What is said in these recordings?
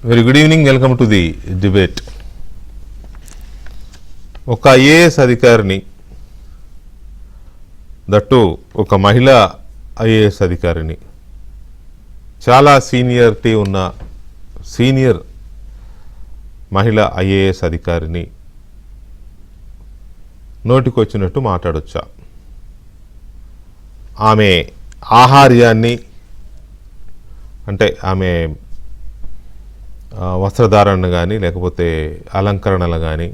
Very good evening. Welcome to the debate. ఒక IAS అధికారిని, that ఒక మహిళా ఐఏఎస్ అధికారిని, చాలా సీనియరిటీ ఉన్న సీనియర్ మహిళా ఐఏఎస్ అధికారిని నోటికొచ్చినట్టు మాట్లాడొచ్చా? ఆమె ఆహార్యాన్ని, అంటే ఆమె వస్త్రధారణ కానీ లేకపోతే అలంకరణలు కానీ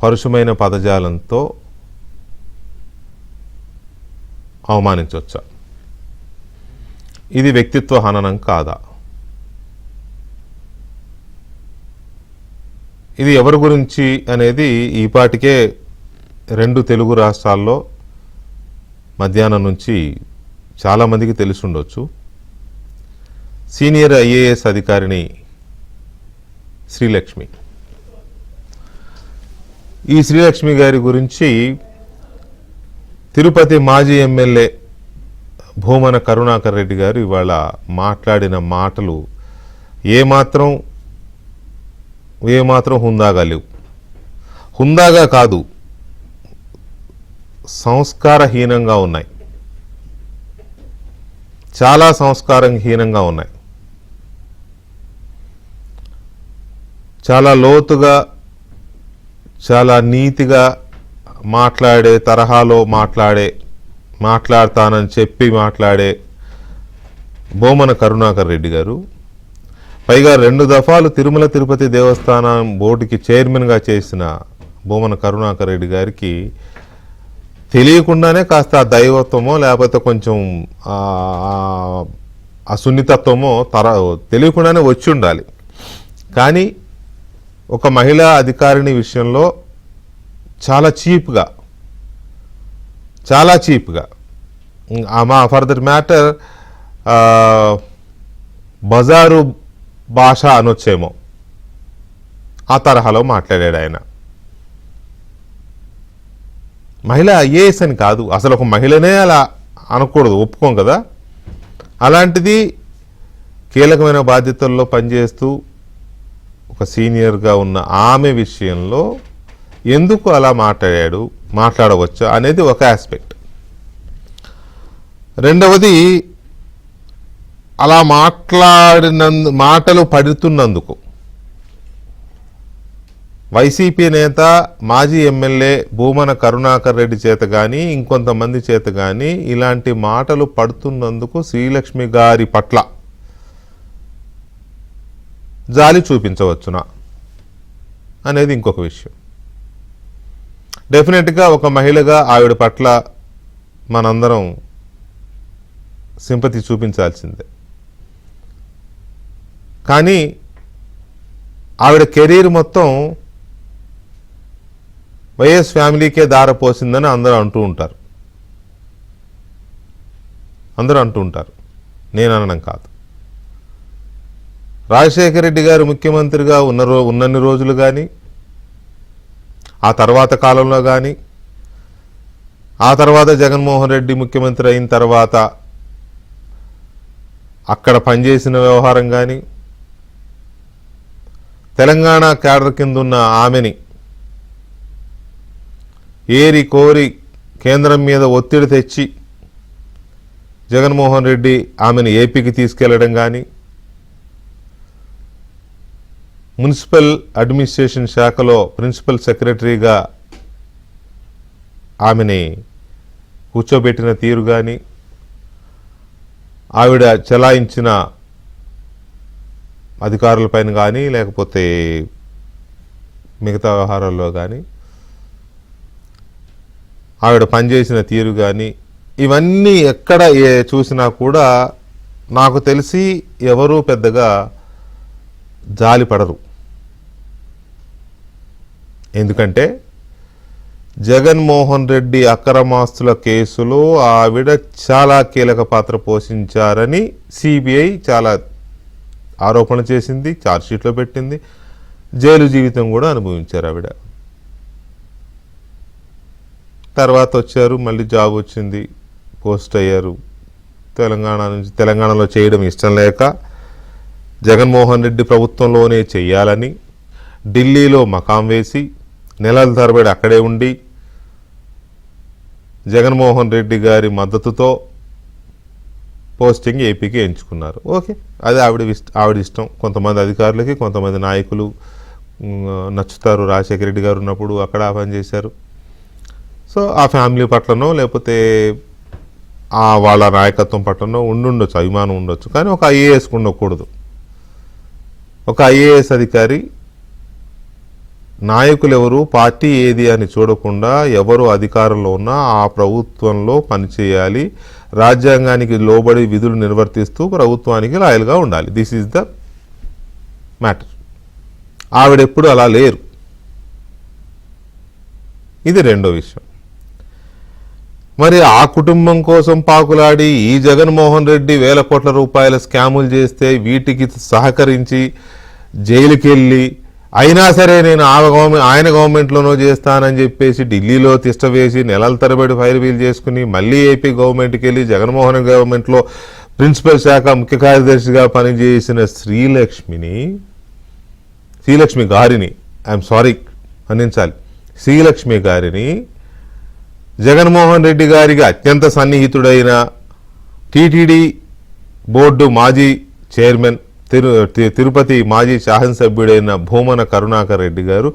పరుషమైన పదజాలంతో అవమానించవచ్చా? ఇది వ్యక్తిత్వ హననం కాదా? ఇది ఎవరి గురించి అనేది ఈపాటికే 2 తెలుగు రాష్ట్రాల్లో మధ్యాహ్నం నుంచి చాలామందికి తెలిసి ఉండొచ్చు. సీనియర్ ఐఏఎస్ అధికారిని శ్రీలక్ష్మి. ఈ శ్రీలక్ష్మి గారి గురించి తిరుపతి మాజీ ఎమ్మెల్యే భూమన కరుణాకర్ రెడ్డి గారు ఇవాళ మాట్లాడిన మాటలు ఏమాత్రం హుందాగా లేవు. హుందాగా కాదు, సంస్కారహీనంగా ఉన్నాయి. చాలా సంస్కారహీనంగా ఉన్నాయి. చాలా లోతుగా, చాలా నీతిగా మాట్లాడే తరహాలో మాట్లాడతానని చెప్పి మాట్లాడే భూమన కరుణాకర్ రెడ్డి గారు, పైగా 2 దఫాలు తిరుమల తిరుపతి దేవస్థానం బోర్డుకి చైర్మన్గా చేసిన భూమన కరుణాకర్ రెడ్డి గారికి తెలియకుండానే కాస్త దైవత్వమో లేకపోతే కొంచెం సున్నితత్వమో తెలియకుండానే వచ్చి ఉండాలి. కానీ ఒక మహిళా అధికారిని విషయంలో చాలా చీప్గా ఫర్ దట్ మ్యాటర్ బజారు భాష అనొచ్చేమో ఆ తరహాలో మాట్లాడాడు ఆయన. మహిళ ఐఏఎస్ అని కాదు, అసలు ఒక మహిళనే అలా అనకూడదు, ఒప్పుకోం కదా. అలాంటిది కీలకమైన బాధ్యతల్లో పనిచేస్తూ ఒక సీనియర్గా ఉన్న ఆమె విషయంలో ఎందుకు అలా మాట్లాడవచ్చా అనేది ఒక ఆస్పెక్ట్. రెండవది, అలా మాటలు పడుతున్నందుకు వైసీపీ నేత మాజీ ఎమ్మెల్యే భూమన కరుణాకర్ రెడ్డి చేత కానీ ఇంకొంతమంది చేత కానీ ఇలాంటి మాటలు పడుతున్నందుకు శ్రీలక్ష్మి గారి పట్ల జాలి చూపించవచ్చునా అనేది ఇంకొక విషయం. డెఫినెట్గా ఒక మహిళగా ఆవిడ పట్ల మనందరం సింపతి చూపించాల్సిందే. కానీ ఆవిడ కెరీర్ మొత్తం వైఎస్ ఫ్యామిలీకే దారపోసిందని అందరూ అంటూ ఉంటారు. నేను అనడం కాదు. రాజశేఖర రెడ్డి గారు ముఖ్యమంత్రిగా ఉన్నన్ని రోజులు కానీ, ఆ తర్వాత కాలంలో కానీ, ఆ తర్వాత జగన్మోహన్ రెడ్డి ముఖ్యమంత్రి అయిన తర్వాత అక్కడ పనిచేసిన వ్యవహారం కానీ, తెలంగాణ క్యాడర్ కింద ఉన్న ఆమెని ఏరి కోరి కేంద్రం మీద ఒత్తిడి తెచ్చి జగన్మోహన్ రెడ్డి ఆమెను ఏపీకి తీసుకెళ్లడం కానీ, మున్సిపల్ అడ్మినిస్ట్రేషన్ శాఖలో ప్రిన్సిపల్ సెక్రటరీగా ఆమెని కూర్చోబెట్టిన తీరు కానీ, ఆవిడ చెలాయించిన అధికారులపైన కానీ లేకపోతే మిగతా వ్యవహారాల్లో కానీ ఆవిడ పనిచేసిన తీరు కానీ, ఇవన్నీ ఎక్కడ చూసినా కూడా నాకు తెలిసి ఎవరూ పెద్దగా జాలిపడరు. ఎందుకంటే జగన్మోహన్ రెడ్డి అక్రమాస్తుల కేసులో ఆవిడ చాలా కీలక పాత్ర పోషించారని సిబిఐ చాలా ఆరోపణ చేసింది, ఛార్జ్షీట్లో పెట్టింది. జైలు జీవితం కూడా అనుభవించారు ఆవిడ. తర్వాత వచ్చారు, మళ్ళీ జాబ్ వచ్చింది, పోస్ట్ అయ్యారు. తెలంగాణలో చేయడం ఇష్టం లేక జగన్మోహన్ రెడ్డి ప్రభుత్వంలోనే చెయ్యాలని ఢిల్లీలో మకాం వేసి నెలల తరబడి అక్కడే ఉండి జగన్మోహన్ రెడ్డి గారి మద్దతుతో పోస్టింగ్ ఏపీకి ఎంచుకున్నారు. ఓకే, అది ఆవిడ ఇష్టం. కొంతమంది అధికారులకి, కొంతమంది నాయకులు నచ్చుతారు. రాజశేఖర రెడ్డి గారు ఉన్నప్పుడు అక్కడ పనిచేశారు. సో ఆ ఫ్యామిలీ పట్లనో లేకపోతే వాళ్ళ నాయకత్వం పట్లనో ఉండొచ్చు, అభిమానం ఉండొచ్చు. కానీ ఒక ఐఏఎస్కి ఉండకూడదు. ఒక ఐఏఎస్ అధికారి నాయకులు ఎవరు, పార్టీ ఏది అని చూడకుండా ఎవరు అధికారంలో ఉన్నా ఆ ప్రభుత్వంలో పనిచేయాలి, రాజ్యాంగానికి లోబడి విధులు నిర్వర్తిస్తూ ప్రభుత్వానికి లాయల్గా ఉండాలి. This is the matter. ఆవిడెప్పుడు అలా లేరు. ఇది రెండో విషయం. మరి ఆ కుటుంబం కోసం పాకులాడి ఈ జగన్మోహన్ రెడ్డి వేల కోట్ల రూపాయల స్కాములు చేస్తే వీటికి సహకరించి జైలుకి వెళ్ళి అయినా సరే నేను ఆయన గవర్నమెంట్లోనో చేస్తానని చెప్పేసి ఢిల్లీలో తిష్టవేసి నెలల తరబడి ఫైల్ వీల్ చేసుకుని మళ్ళీ ఏపీ గవర్నమెంట్కి వెళ్ళి జగన్మోహన్ గవర్నమెంట్లో ప్రిన్సిపల్ శాఖ ముఖ్య కార్యదర్శిగా పనిచేసిన శ్రీలక్ష్మి గారిని ఐఎమ్ సారీ అందించాలి, శ్రీలక్ష్మి గారిని జగన్మోహన్ రెడ్డి గారికి అత్యంత సన్నిహితుడైన టీటీడీ బోర్డు మాజీ చైర్మన్, తిరుపతి మాజీ శాసనసభ్యుడైన భూమన కరుణాకర్ రెడ్డి గారు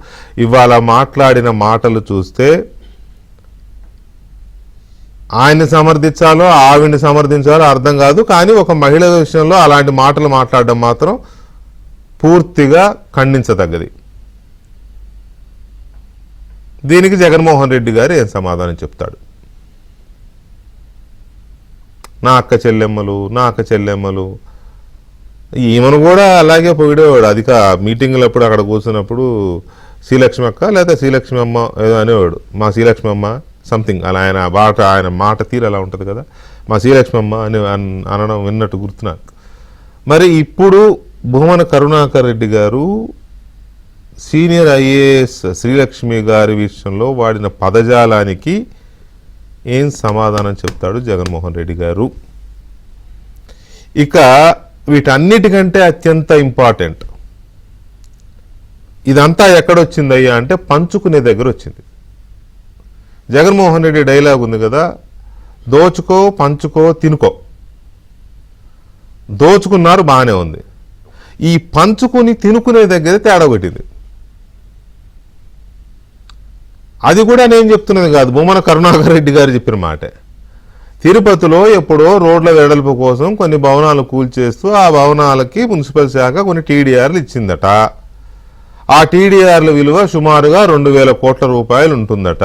ఇవాళ మాట్లాడిన మాటలు చూస్తే ఆయన్ని సమర్థించాలో ఆవిడ్ని సమర్థించాలో అర్థం కాదు. కానీ ఒక మహిళ విషయంలో అలాంటి మాటలు మాట్లాడడం మాత్రం పూర్తిగా ఖండించదగ్గది. దీనికి జగన్మోహన్ రెడ్డి గారు ఏం సమాధానం చెప్తాడు? నా అక్క చెల్లెమ్మలు ఈమెను కూడా అలాగే పోయిడేవాడు. అధిక మీటింగులప్పుడు అక్కడ కూర్చున్నప్పుడు శ్రీలక్ష్మి అక్క లేదా శ్రీలక్ష్మి అమ్మ ఏదో అనేవాడు. మా శ్రీలక్ష్మి అమ్మ సంథింగ్ అలా ఆయన మాట తీరు అలా ఉంటుంది కదా, మా శ్రీలక్ష్మి అమ్మ అని అనడం విన్నట్టు గుర్తు నాకు. మరి ఇప్పుడు భూమన కరుణాకర్ రెడ్డి గారు సీనియర్ ఐఏఎస్ శ్రీలక్ష్మి గారి విషయంలో వాడిన పదజాలానికి ఏం సమాధానం చెప్తాడు జగన్మోహన్ రెడ్డి గారు? ఇక వీటన్నిటికంటే అత్యంత ఇంపార్టెంట్, ఇదంతా ఎక్కడొచ్చిందయ్యా అంటే పంచుకునే దగ్గర వచ్చింది. జగన్మోహన్ రెడ్డి డైలాగ్ ఉంది కదా, దోచుకో పంచుకో తినుకో. దోచుకున్నారు బాగానే ఉంది, ఈ పంచుకుని తినుకునే దగ్గర తేడా పెట్టింది. అది కూడా నేను చెప్తున్నది కాదు, భూమన కరుణాకర్ రెడ్డి గారు చెప్పిన మాటే. తిరుపతిలో ఎప్పుడో రోడ్ల వెడల్పు కోసం కొన్ని భవనాలు కూల్చేస్తూ ఆ భవనాలకి మున్సిపల్ శాఖ కొన్ని టీడీఆర్లు ఇచ్చిందట. ఆ టీడీఆర్ల విలువ సుమారుగా 2,000 కోట్ల రూపాయలు ఉంటుందట.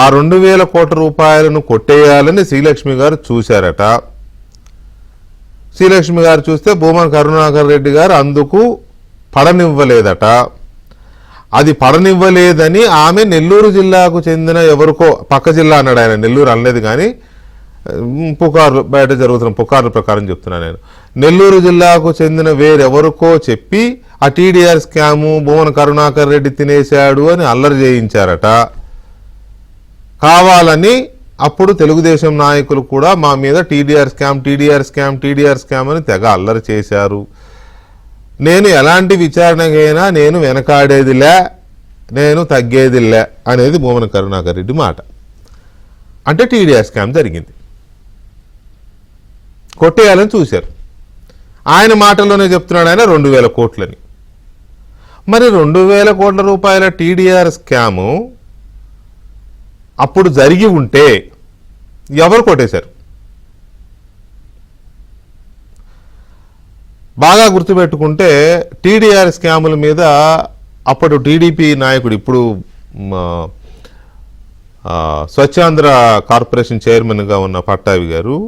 ఆ 2,000 కోట్ల రూపాయలను కొట్టేయాలని శ్రీలక్ష్మి గారు చూశారట. శ్రీలక్ష్మి గారు చూస్తే భూమన కరుణాకర్ రెడ్డి గారు అందుకు పడనివ్వలేదట. అది పడనివ్వలేదని ఆమె నెల్లూరు జిల్లాకు చెందిన ఎవరికో, పక్క జిల్లా అన్నాడు ఆయన, నెల్లూరు అనలేదు కానీ పుకార్లు బయట జరుగుతున్న పుకార్ల ప్రకారం చెప్తున్నాను నేను, నెల్లూరు జిల్లాకు చెందిన వేరెవరికో చెప్పి ఆ టీడీఆర్ స్కాము భూమన కరుణాకర్ రెడ్డి తినేశాడు అని అల్లరి చేయించారట. కావాలని అప్పుడు తెలుగుదేశం నాయకులు కూడా మా మీద టీడీఆర్ స్కామ్ అని తెగ అల్లరి చేశారు. నేను ఎలాంటి విచారణకైనా నేను వెనకాడేదిలే, నేను తగ్గేదిలే అనేది భూమన కరుణాకర్ రెడ్డి మాట. అంటే టీడీఆర్ స్కామ్ జరిగింది, కొట్టేయాలని చూశారు. ఆయన మాటల్లోనే చెప్తున్నాడు ఆయన 2,000 కోట్లని. మరి 2,000 కోట్ల రూపాయల టీడీఆర్ స్కాము అప్పుడు జరిగి ఉంటే ఎవరు కొట్టేశారు? బాగా గుర్తుపెట్టుకుంటే టీడీఆర్ స్కాముల మీద అప్పుడు టీడీపీ నాయకుడు, ఇప్పుడు స్వచ్ఛాంధ్ర కార్పొరేషన్ చైర్మన్గా ఉన్న పట్టాభి గారు,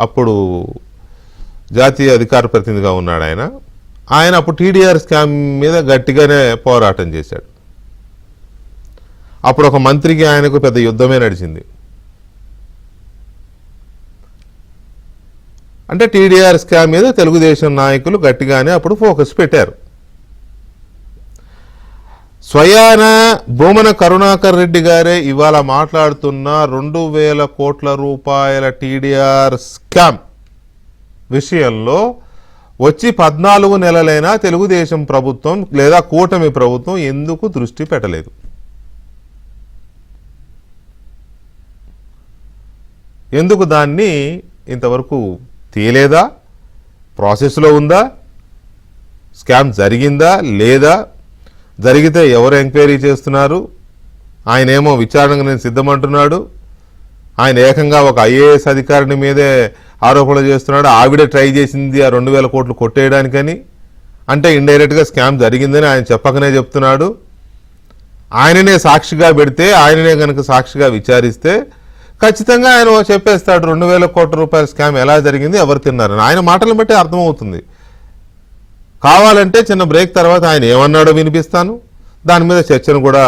అప్పుడు జాతీయ అధికార ప్రతినిధిగా ఉన్నాడు ఆయన అప్పుడు టీడీఆర్ స్కామ్ మీద గట్టిగానే పోరాటం చేశాడు. అప్పుడు ఒక మంత్రికి ఆయనకు పెద్ద యుద్ధమే నడిచింది. అంటే టీడీఆర్ స్కామ్ మీద తెలుగుదేశం నాయకులు గట్టిగానే అప్పుడు ఫోకస్ పెట్టారు. స్వయాన భూమన కరుణాకర్ రెడ్డి గారే ఇవాళ మాట్లాడుతున్న 2,000 కోట్ల రూపాయల టీడీఆర్ స్కామ్ విషయంలో వచ్చి 14 నెలలైనా తెలుగుదేశం ప్రభుత్వం లేదా కూటమి ప్రభుత్వం ఎందుకు దృష్టి పెట్టలేదు? ఎందుకు దాన్ని ఇంతవరకు తీయలేదా? ప్రాసెస్లో ఉందా? స్కామ్ జరిగిందా లేదా? జరిగితే ఎవరు ఎంక్వైరీ చేస్తున్నారు? ఆయనేమో విచారణకు నేను సిద్ధమంటున్నాడు. ఆయన ఏకంగా ఒక ఐఏఎస్ అధికారిని మీదే ఆరోపణలు చేస్తున్నాడు. ఆవిడ ట్రై చేసింది ఆ 2000 కోట్లు కొట్టేయడానికని. అంటే ఇండైరెక్ట్గా స్కామ్ జరిగిందని ఆయన చెప్పకనే చెప్తున్నాడు. ఆయననే సాక్షిగా పెడితే, ఆయననే కనుక సాక్షిగా విచారిస్తే ఖచ్చితంగా ఆయన చెప్పేస్తాడు 2000 కోట్ల రూపాయల స్కామ్ ఎలా జరిగింది, ఎవరు తిన్నారని. ఆయన మాటలను బట్టి అర్థమవుతుంది. కావాలంటే చిన్న బ్రేక్ తర్వాత ఆయన ఏమన్నాడో వినిపిస్తాను, దాని మీద చర్చను కూడా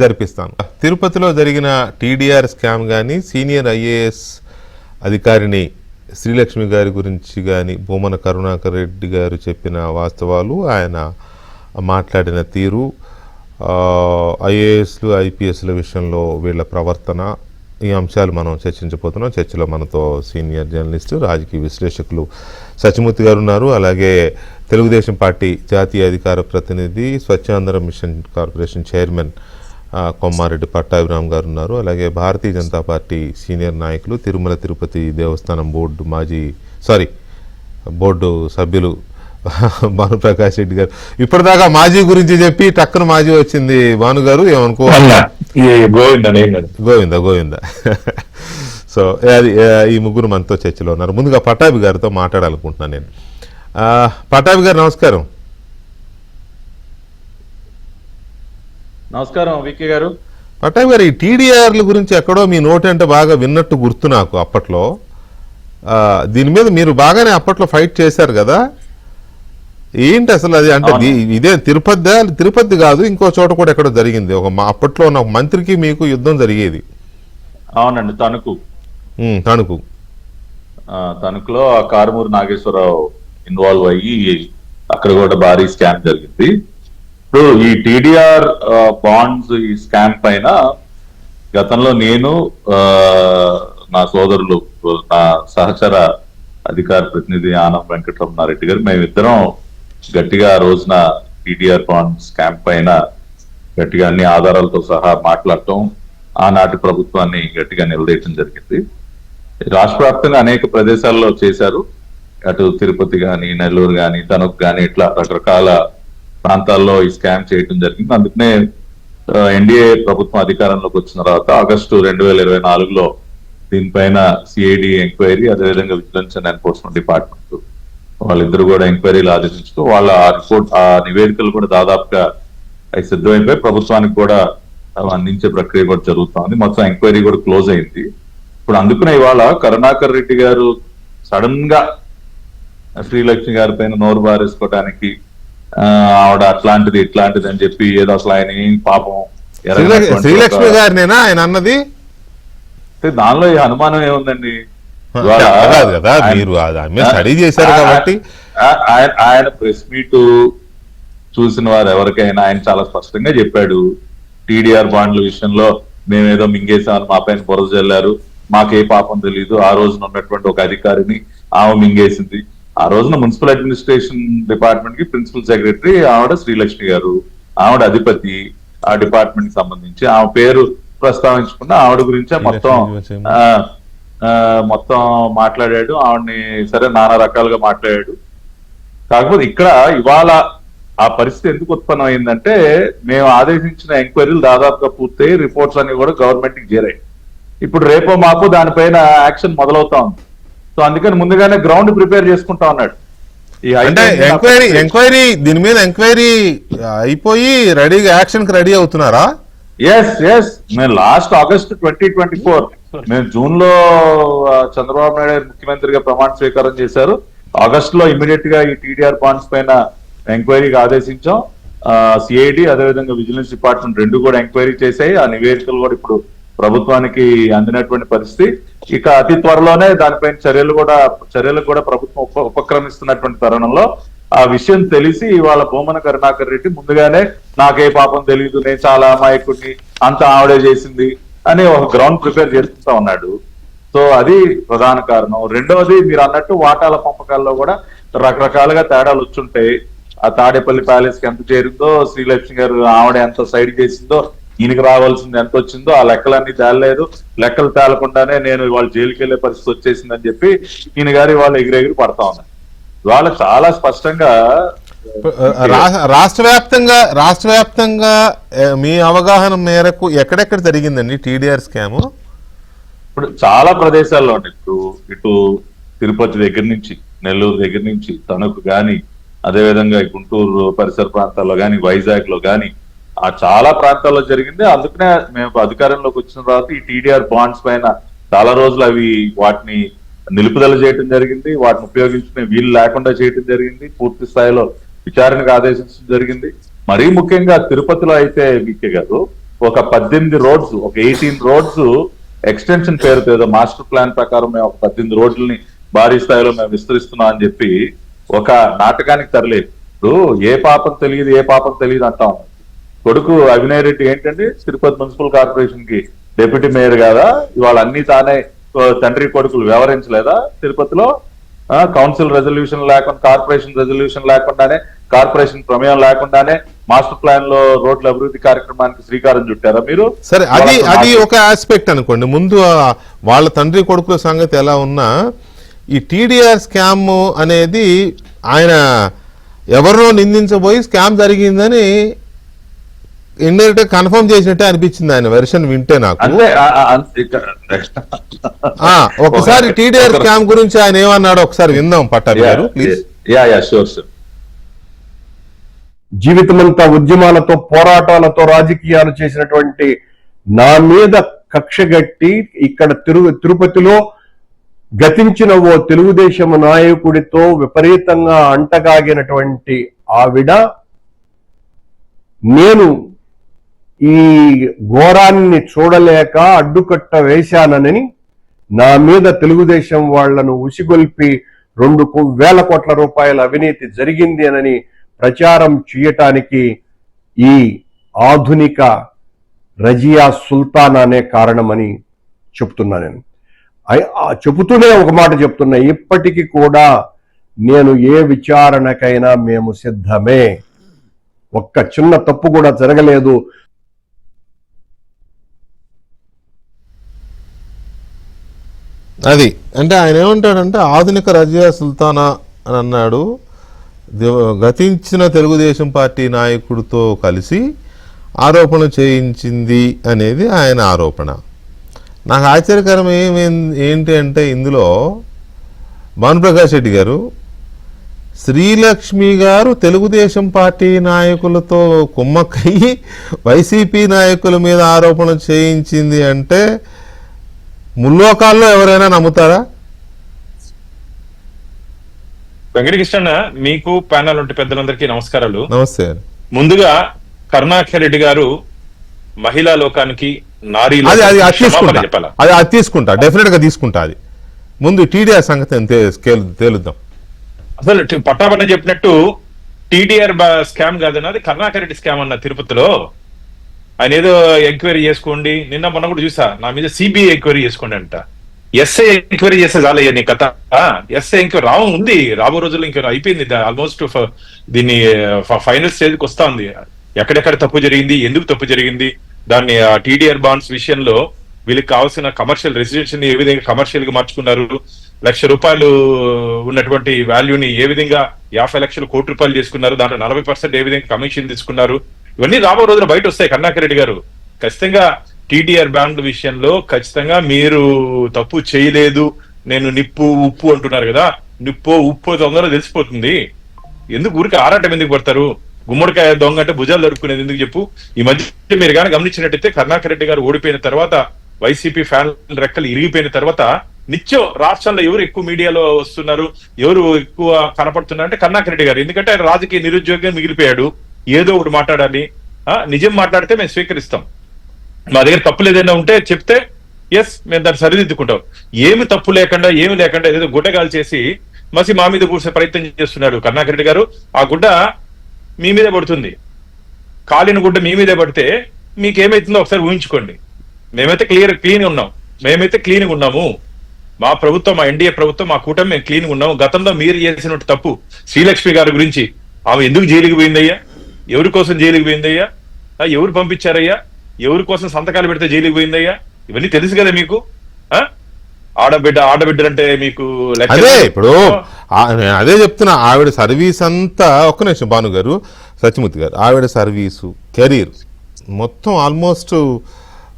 జరిపిస్తాను. తిరుపతిలో జరిగిన టీడీఆర్ స్కామ్ కానీ, సీనియర్ ఐఏఎస్ అధికారిని శ్రీలక్ష్మి గారి గురించి కానీ, భూమన కరుణాకర్ రెడ్డి గారు చెప్పిన వాస్తవాలు, ఆయన మాట్లాడిన తీరు, ఐఏఎస్లు ఐపీఎస్ల విషయంలో వీళ్ళ ప్రవర్తన, ఈ అంశాలు మనం చర్చించబోతున్నాం. చర్చలో మనతో సీనియర్ జర్నలిస్టు, రాజకీయ విశ్లేషకులు సత్యమూర్తి గారు ఉన్నారు. అలాగే తెలుగుదేశం పార్టీ జాతీయ అధికార ప్రతినిధి, Swachhandhra mission corporation chairman Kommareddy Pattabhiram garu ఉన్నారు. అలాగే భారతీయ జనతా పార్టీ సీనియర్ నాయకులు, తిరుమల తిరుపతి దేవస్థానం బోర్డు సభ్యులు భానుప్రకాష్ రెడ్డి గారు. ఇప్పటిదాకా మాజీ గురించి చెప్పి టక్కున మాజీ వచ్చింది. భాను గారు ఏమనుకో, గోవింద. సో అది ఈ ముగ్గురు మనతో చర్చలో ఉన్నారు. ముందుగా పట్టాభి గారితో మాట్లాడాలనుకుంటున్నాను నేను. పట్టాభి గారు నమస్కారం. నమస్కారం వికే గారు. పట్టాభి గారు, ఈ టీడీఆర్ల గురించి ఎక్కడో మీ నోటి అంటే బాగా విన్నట్టు గుర్తు నాకు అప్పట్లో. దీని మీద మీరు బాగానే అప్పట్లో ఫైట్ చేశారు కదా, ఏంటి అసలు అది? అంటే ఇదే తిరుపతి కాదు, ఇంకో చోట కూడా ఎక్కడో జరిగింది. అప్పట్లో ఉన్న మంత్రికి మీకు యుద్ధం జరిగేది. అవునండి, తణుకులో కారుమూరి నాగేశ్వరరావు ఇన్వాల్వ్ అయ్యి అక్కడ కూడా భారీ స్కామ్ జరిగింది. ఇప్పుడు ఈ టీడీఆర్ బాండ్స్ ఈ స్కామ్ పైన గతంలో నేను, నా సోదరులు, నా సహచర అధికార ప్రతినిధి ఆనం వెంకటరమణారెడ్డి గారు, మేమిద్దరం గట్టిగా ఆ రోజున టీడీఆర్ బాండ్ స్కామ్ పైన గట్టిగా అన్ని ఆధారాలతో సహా మాట్లాడటం, ఆనాటి ప్రభుత్వాన్ని గట్టిగా నిలదీయటం జరిగింది. రాష్ట్ర వ్యాప్తంగా అనేక ప్రదేశాల్లో చేశారు. అటు తిరుపతి కానీ, నెల్లూరు కానీ, తణుకు కానీ, ఇట్లా రకరకాల ప్రాంతాల్లో ఈ స్కామ్ చేయటం జరిగింది. అందుకనే ఎన్డీఏ ప్రభుత్వం అధికారంలోకి వచ్చిన తర్వాత ఆగస్టు 2024లో దీనిపైన సిఐడి ఎంక్వైరీ, అదేవిధంగా విజిలెన్స్ అండ్ ఎన్ఫోర్స్మెంట్ డిపార్ట్మెంట్ వాళ్ళిద్దరు కూడా ఎంక్వైరీలు ఆదేశించుతూ వాళ్ళ ఆ నివేదికలు కూడా దాదాపుగా అవి సిద్ధమైపోయి ప్రభుత్వానికి కూడా అందించే ప్రక్రియ కూడా జరుగుతుంది. మొత్తం ఎంక్వైరీ కూడా క్లోజ్ అయింది. ఇప్పుడు అందుకునే ఇవాళ కరుణాకర్ రెడ్డి గారు సడన్ గా శ్రీలక్ష్మి గారి పైన నోరు బారేసుకోవడానికి ఆవిడ అట్లాంటిది ఇట్లాంటిది అని చెప్పి ఏదో అసలు ఆయన పాపం శ్రీలక్ష్మి గారినేనా ఆయన అన్నది? దానిలో ఈ అనుమానం ఏముందండి? ఆయన ప్రెస్ మీట్ చూసిన వారు ఎవరికైనా ఆయన చాలా స్పష్టంగా చెప్పాడు, టీడీఆర్ బాండ్ల విషయంలో మేమేదో మింగేసామని మా పైన బురద జల్లారు, మాకే పాపం తెలియదు, ఆ రోజున ఉన్నటువంటి ఒక అధికారిని ఆమె మింగేసింది. ఆ రోజున మున్సిపల్ అడ్మినిస్ట్రేషన్ డిపార్ట్మెంట్ కి ప్రిన్సిపల్ సెక్రటరీ ఆవిడ శ్రీలక్ష్మి గారు, ఆవిడ అధిపతి ఆ డిపార్ట్మెంట్ కి సంబంధించి. ఆమె పేరు ప్రస్తావించకుండా ఆవిడ గురించే మొత్తం మాట్లాడాడు. ఆవిడని సరే నానా రకాలుగా మాట్లాడాడు. కాకపోతే ఇక్కడ ఇవాళ ఆ పరిస్థితి ఎందుకు ఉత్పన్నం అయిందంటే, మేము ఆదేశించిన ఎంక్వైరీలు దాదాపుగా పూర్తయి రిపోర్ట్స్ అన్ని కూడా గవర్నమెంట్ కి చేరాయి. ఇప్పుడు రేపో మాపు దానిపైన యాక్షన్ మొదలవుతా ఉంది. సో అందుకని ముందుగానే గ్రౌండ్ ప్రిపేర్ చేసుకుంటా ఉన్నాడు. ఎంక్వైరీ దీని మీద ఎంక్వైరీ అయిపోయి రెడీగా యాక్షన్ కి రెడీ అవుతున్నారా? ఎస్ మేము లాస్ట్ ఆగస్ట్ 2024 మేము జూన్ లో చంద్రబాబు నాయుడు ముఖ్యమంత్రిగా ప్రమాణ స్వీకారం చేశారు. ఆగస్ట్ లో ఇమీడియట్ గా ఈ టీడీఆర్ బాండ్స్ పైన ఎంక్వైరీకి ఆదేశించాం. సిఐడి అదేవిధంగా విజిలెన్స్ డిపార్ట్మెంట్ రెండు కూడా ఎంక్వైరీ చేశాయి. ఆ నివేదికలు కూడా ఇప్పుడు ప్రభుత్వానికి అందినటువంటి పరిస్థితి. ఇక అతి త్వరలోనే దానిపైన చర్యలకు కూడా ప్రభుత్వం ఉపక్రమిస్తున్నటువంటి తరుణంలో ఆ విషయం తెలిసి ఇవాళ భూమన కరుణాకర్ రెడ్డి ముందుగానే నాకే పాపం తెలియదు, నేను చాలా అమాయకుడిని, అంత ఆవిడే చేసింది అని ఒక గ్రౌండ్ ప్రిపేర్ చేస్తూ ఉన్నాడు. సో అది ప్రధాన కారణం. రెండవది మీరు అన్నట్టు వాటాల పంపకాల్లో కూడా రకరకాలుగా తేడాలు వచ్చుంటాయి. ఆ తాడేపల్లి ప్యాలెస్ కి ఎంత చేరిందో, శ్రీలక్ష్మి గారు ఆవిడ ఎంత సైడ్ చేసిందో, ఈయనకి రావాల్సింది ఎంత వచ్చిందో ఆ లెక్కలన్నీ తేలలేదు. లెక్కలు తేలకుండానే నేను ఇవాళ జైలుకి వెళ్లే పరిస్థితి వచ్చేసిందని చెప్పి ఈయన గారు ఇవాళ ఎగిరెగిరి పడతా ఉన్నారు. ఇవాళ చాలా స్పష్టంగా రాష్ట్ర వ్యాప్తంగా మీ అవగాహన మేరకు ఎక్కడెక్కడ జరిగిందండి టీడీఆర్ స్కామ్? ఇప్పుడు చాలా ప్రదేశాల్లో ఉన్నాయి. ఇటు తిరుపతి దగ్గర నుంచి, నెల్లూరు దగ్గర నుంచి, తణుకు గాని, అదేవిధంగా గుంటూరు పరిసర ప్రాంతాల్లో గాని, వైజాగ్ లో గాని, ఆ చాలా ప్రాంతాల్లో జరిగింది. అందుకనే మేము అధికారంలోకి వచ్చిన తర్వాత ఈ టీడీఆర్ బాండ్స్ పైన చాలా రోజులు వాటిని నిలుపుదల చేయడం జరిగింది. వాటిని ఉపయోగించుకునే వీలు లేకుండా చేయడం జరిగింది. పూర్తి స్థాయిలో విచారణకు ఆదేశించడం జరిగింది. మరీ ముఖ్యంగా తిరుపతిలో అయితే వీకే కాదు, ఒక 18 రోడ్స్, ఒక 18 రోడ్స్ ఎక్స్టెన్షన్ పేరుతో ఏదో మాస్టర్ ప్లాన్ ప్రకారం మేము ఒక 18 రోడ్లని భారీ స్థాయిలో మేము విస్తరిస్తున్నాం అని చెప్పి ఒక నాటకానికి తరలేదు. ఇప్పుడు ఏ పాపం తెలియదు అంటాం. కొడుకు అభినయ్ రెడ్డి ఏంటంటే తిరుపతి మున్సిపల్ కార్పొరేషన్ కి డిప్యూటీ మేయర్ కదా, ఇవాళ అన్ని తానే తండ్రి కొడుకులు వ్యవహరించలేదా? తిరుపతిలో కౌన్సిల్ రెజల్యూషన్ లేకుండా, కార్పొరేషన్ రెజల్యూషన్ లేకుండానే, కార్పొరేషన్ ప్రమేయం లేకుండానే మాస్టర్ ప్లాన్ లో రోడ్ల అభివృద్ధి కార్యక్రమానికి శ్రీకారం చుట్టారా మీరు? సరే, అది ఒక ఆస్పెక్ట్ అనుకోండి. ముందు వాళ్ళ తండ్రి కొడుకుల సంగతి ఎలా ఉన్నా, ఈ టీడీఆర్ స్కామ్ అనేది ఆయన ఎవరినో నిందించబోయి స్కామ్ జరిగిందని ఇండైరెక్ట్ కన్ఫర్మ్ చేసినట్టే అనిపించింది ఆయన వెర్షన్ వింటే నాకు. ఒకసారి టీడీఆర్ స్కామ్ గురించి ఆయన ఏమన్నాడో ఒకసారి విందాం పట్టాభి గారు ప్లీజ్. జీవితమంతా ఉద్యమాలతో, పోరాటాలతో రాజకీయాలు చేసినటువంటి నా మీద కక్షగట్టి ఇక్కడ తిరుపతిలో గతించిన ఓ తెలుగుదేశం నాయకుడితో విపరీతంగా అంటగాగినటువంటి ఆవిడ నేను ఈ ఘోరాన్ని చూడలేక అడ్డుకట్ట వేశానని నా మీద తెలుగుదేశం వాళ్లను ఉసిగొల్పి 2,000 కోట్ల రూపాయల అవినీతి జరిగింది అని ప్రచారం చేయటానికి ఈ ఆధునిక రజియా సుల్తాన్ అనే కారణమని చెప్తున్నా. నేను చెబుతూనే ఒక మాట చెప్తున్నా, ఇప్పటికీ కూడా నేను ఏ విచారణకైనా మేము సిద్ధమే. ఒక్క చిన్న తప్పు కూడా జరగలేదు. అది అంటే ఆయన ఏమంటాడంటే ఆధునిక రజియా సుల్తానా అని అన్నాడు. గతించిన తెలుగుదేశం పార్టీ నాయకుడితో కలిసి ఆరోపణ చేయించింది అనేది ఆయన ఆరోపణ. నాకు ఆశ్చర్యకరం ఏంటి అంటే ఇందులో భానుప్రకాష్ రెడ్డి గారు, శ్రీలక్ష్మి గారు తెలుగుదేశం పార్టీ నాయకులతో కుమ్మక్కయ్యి వైసీపీ నాయకుల మీద ఆరోపణ చేయించింది అంటే ముల్లోకాల్లో ఎవరైనా నమ్ముతారా? వెంకటకృష్ణ, మీకు ప్యానల్ ఉంటే పెద్దలందరికీ నమస్కారాలు. నమస్తే. ముందుగా కరుణాకర్ రెడ్డి గారు మహిళా లోకానికి, నారీ అది తీసుకుంటా, డెఫినెట్ గా తీసుకుంటా. అది ముందు టీడీఆర్ సంగతి తేలుద్దాం. అసలు పట్టాపట్ట చెప్పినట్టు టీడీఆర్ స్కామ్ కాదన్న, అది కరుణాకర్ రెడ్డి స్కామ్ అన్న. తిరుపతిలో ఆయన ఏదో ఎంక్వైరీ చేసుకోండి, నిన్న మొన్న కూడా చూసా, నా మీద సిబిఐ ఎంక్వైరీ చేసుకోండి అంట. ఎస్ఐ ఎంక్వైరీ చేస్తే చాలయ్యా నీ కథ. ఎస్ఐ ఎంక్వైరీ ఉంది, రాబో రోజుల్లో ఇంకా అయిపోయింది. ఆల్మోస్ట్ దీన్ని ఫైనల్ స్టేజ్ కి వస్తా ఉంది. ఎక్కడెక్కడ తప్పు జరిగింది, ఎందుకు తప్పు జరిగింది, దాన్ని టీడీఆర్ బాండ్స్ విషయంలో వీళ్ళకి కావాల్సిన కమర్షియల్ రెసిడెన్షియల్ ఏ విధంగా కమర్షియల్ గా మార్చుకున్నారు, ₹1,00,000 ఉన్నటువంటి వాల్యూని ఏ విధంగా 50 లక్షలు కోటి రూపాయలు చేసుకున్నారు, దాంట్లో 40% ఏ విధంగా కమిషన్ తీసుకున్నారు, ఇవన్నీ రాబో రోజున బయట వస్తాయి. కరుణాకర్ రెడ్డి గారు ఖచ్చితంగా టీడీఆర్ బాండ్ల విషయంలో ఖచ్చితంగా మీరు తప్పు చేయలేదు, నేను నిప్పు ఉప్పు అంటున్నారు కదా, నిప్పో ఉప్పు తొందరగా తెలిసిపోతుంది. ఎందుకు ఊరికి ఆరాటం ఎందుకు పడతారు? గుమ్మడికాయ దొంగ అంటే భుజాలు దొరుకునేది ఎందుకు చెప్పు? ఈ మధ్య మీరు కానీ గమనించినట్టయితే కరుణాకర్ రెడ్డి గారు ఓడిపోయిన తర్వాత, వైసీపీ ఫ్యాన్ రెక్కలు ఇరిగిపోయిన తర్వాత నిత్యం రాష్ట్రంలో ఎవరు ఎక్కువ మీడియాలో వస్తున్నారు, ఎవరు ఎక్కువ కనపడుతున్నారు అంటే కరుణాకర్ రెడ్డి గారు. ఎందుకంటే ఆయన రాజకీయ నిరుద్యోగంగా మిగిలిపోయాడు. ఏదో ఒకటి మాట్లాడాలి, నిజం మాట్లాడితే మేము స్వీకరిస్తాం. మా దగ్గర తప్పులు ఏదైనా ఉంటే చెప్తే ఎస్ మేము దాన్ని సరిదిద్దుకుంటాం. ఏమి తప్పు లేకుండా, ఏమి లేకుండా ఏదో గుడ్డగాలు చేసి మసి మా మీద కూర్చే ప్రయత్నం చేస్తున్నాడు కరుణాకర్ రెడ్డి గారు. ఆ గుడ్డ మీ మీదే పడుతుంది. కాలిన గుడ్డ మీ మీదే పడితే మీకేమైతుందో ఒకసారి ఊహించుకోండి. మేమైతే క్లీన్ ఉన్నాం, మేమైతే క్లీన్గా ఉన్నాము. మా ప్రభుత్వం, మా ఎన్డీఏ ప్రభుత్వం, మా కూటమి మేము క్లీన్గా ఉన్నాం. గతంలో మీరు చేసినట్టు తప్పు శ్రీలక్ష్మి గారి గురించి, ఆమె ఎందుకు జైలుకి పోయిందయ్యా, ఎవరి కోసం జైలుకి పోయిందయ్యా, ఎవరు పంపించారయ్యా, ఎవరి కోసం సంతకాలు పెడితే జైలుకి పోయిందయ్యా, ఇవన్నీ తెలుసు కదా మీకు. ఆడబిడ్డలంటే మీకు అదే ఇప్పుడు నేను అదే చెప్తున్నా. ఆవిడ సర్వీస్ అంతా, ఒక్క నిమిషం భాను గారు, సత్యమూర్తి గారు, ఆవిడ సర్వీసు కెరీర్ మొత్తం ఆల్మోస్ట్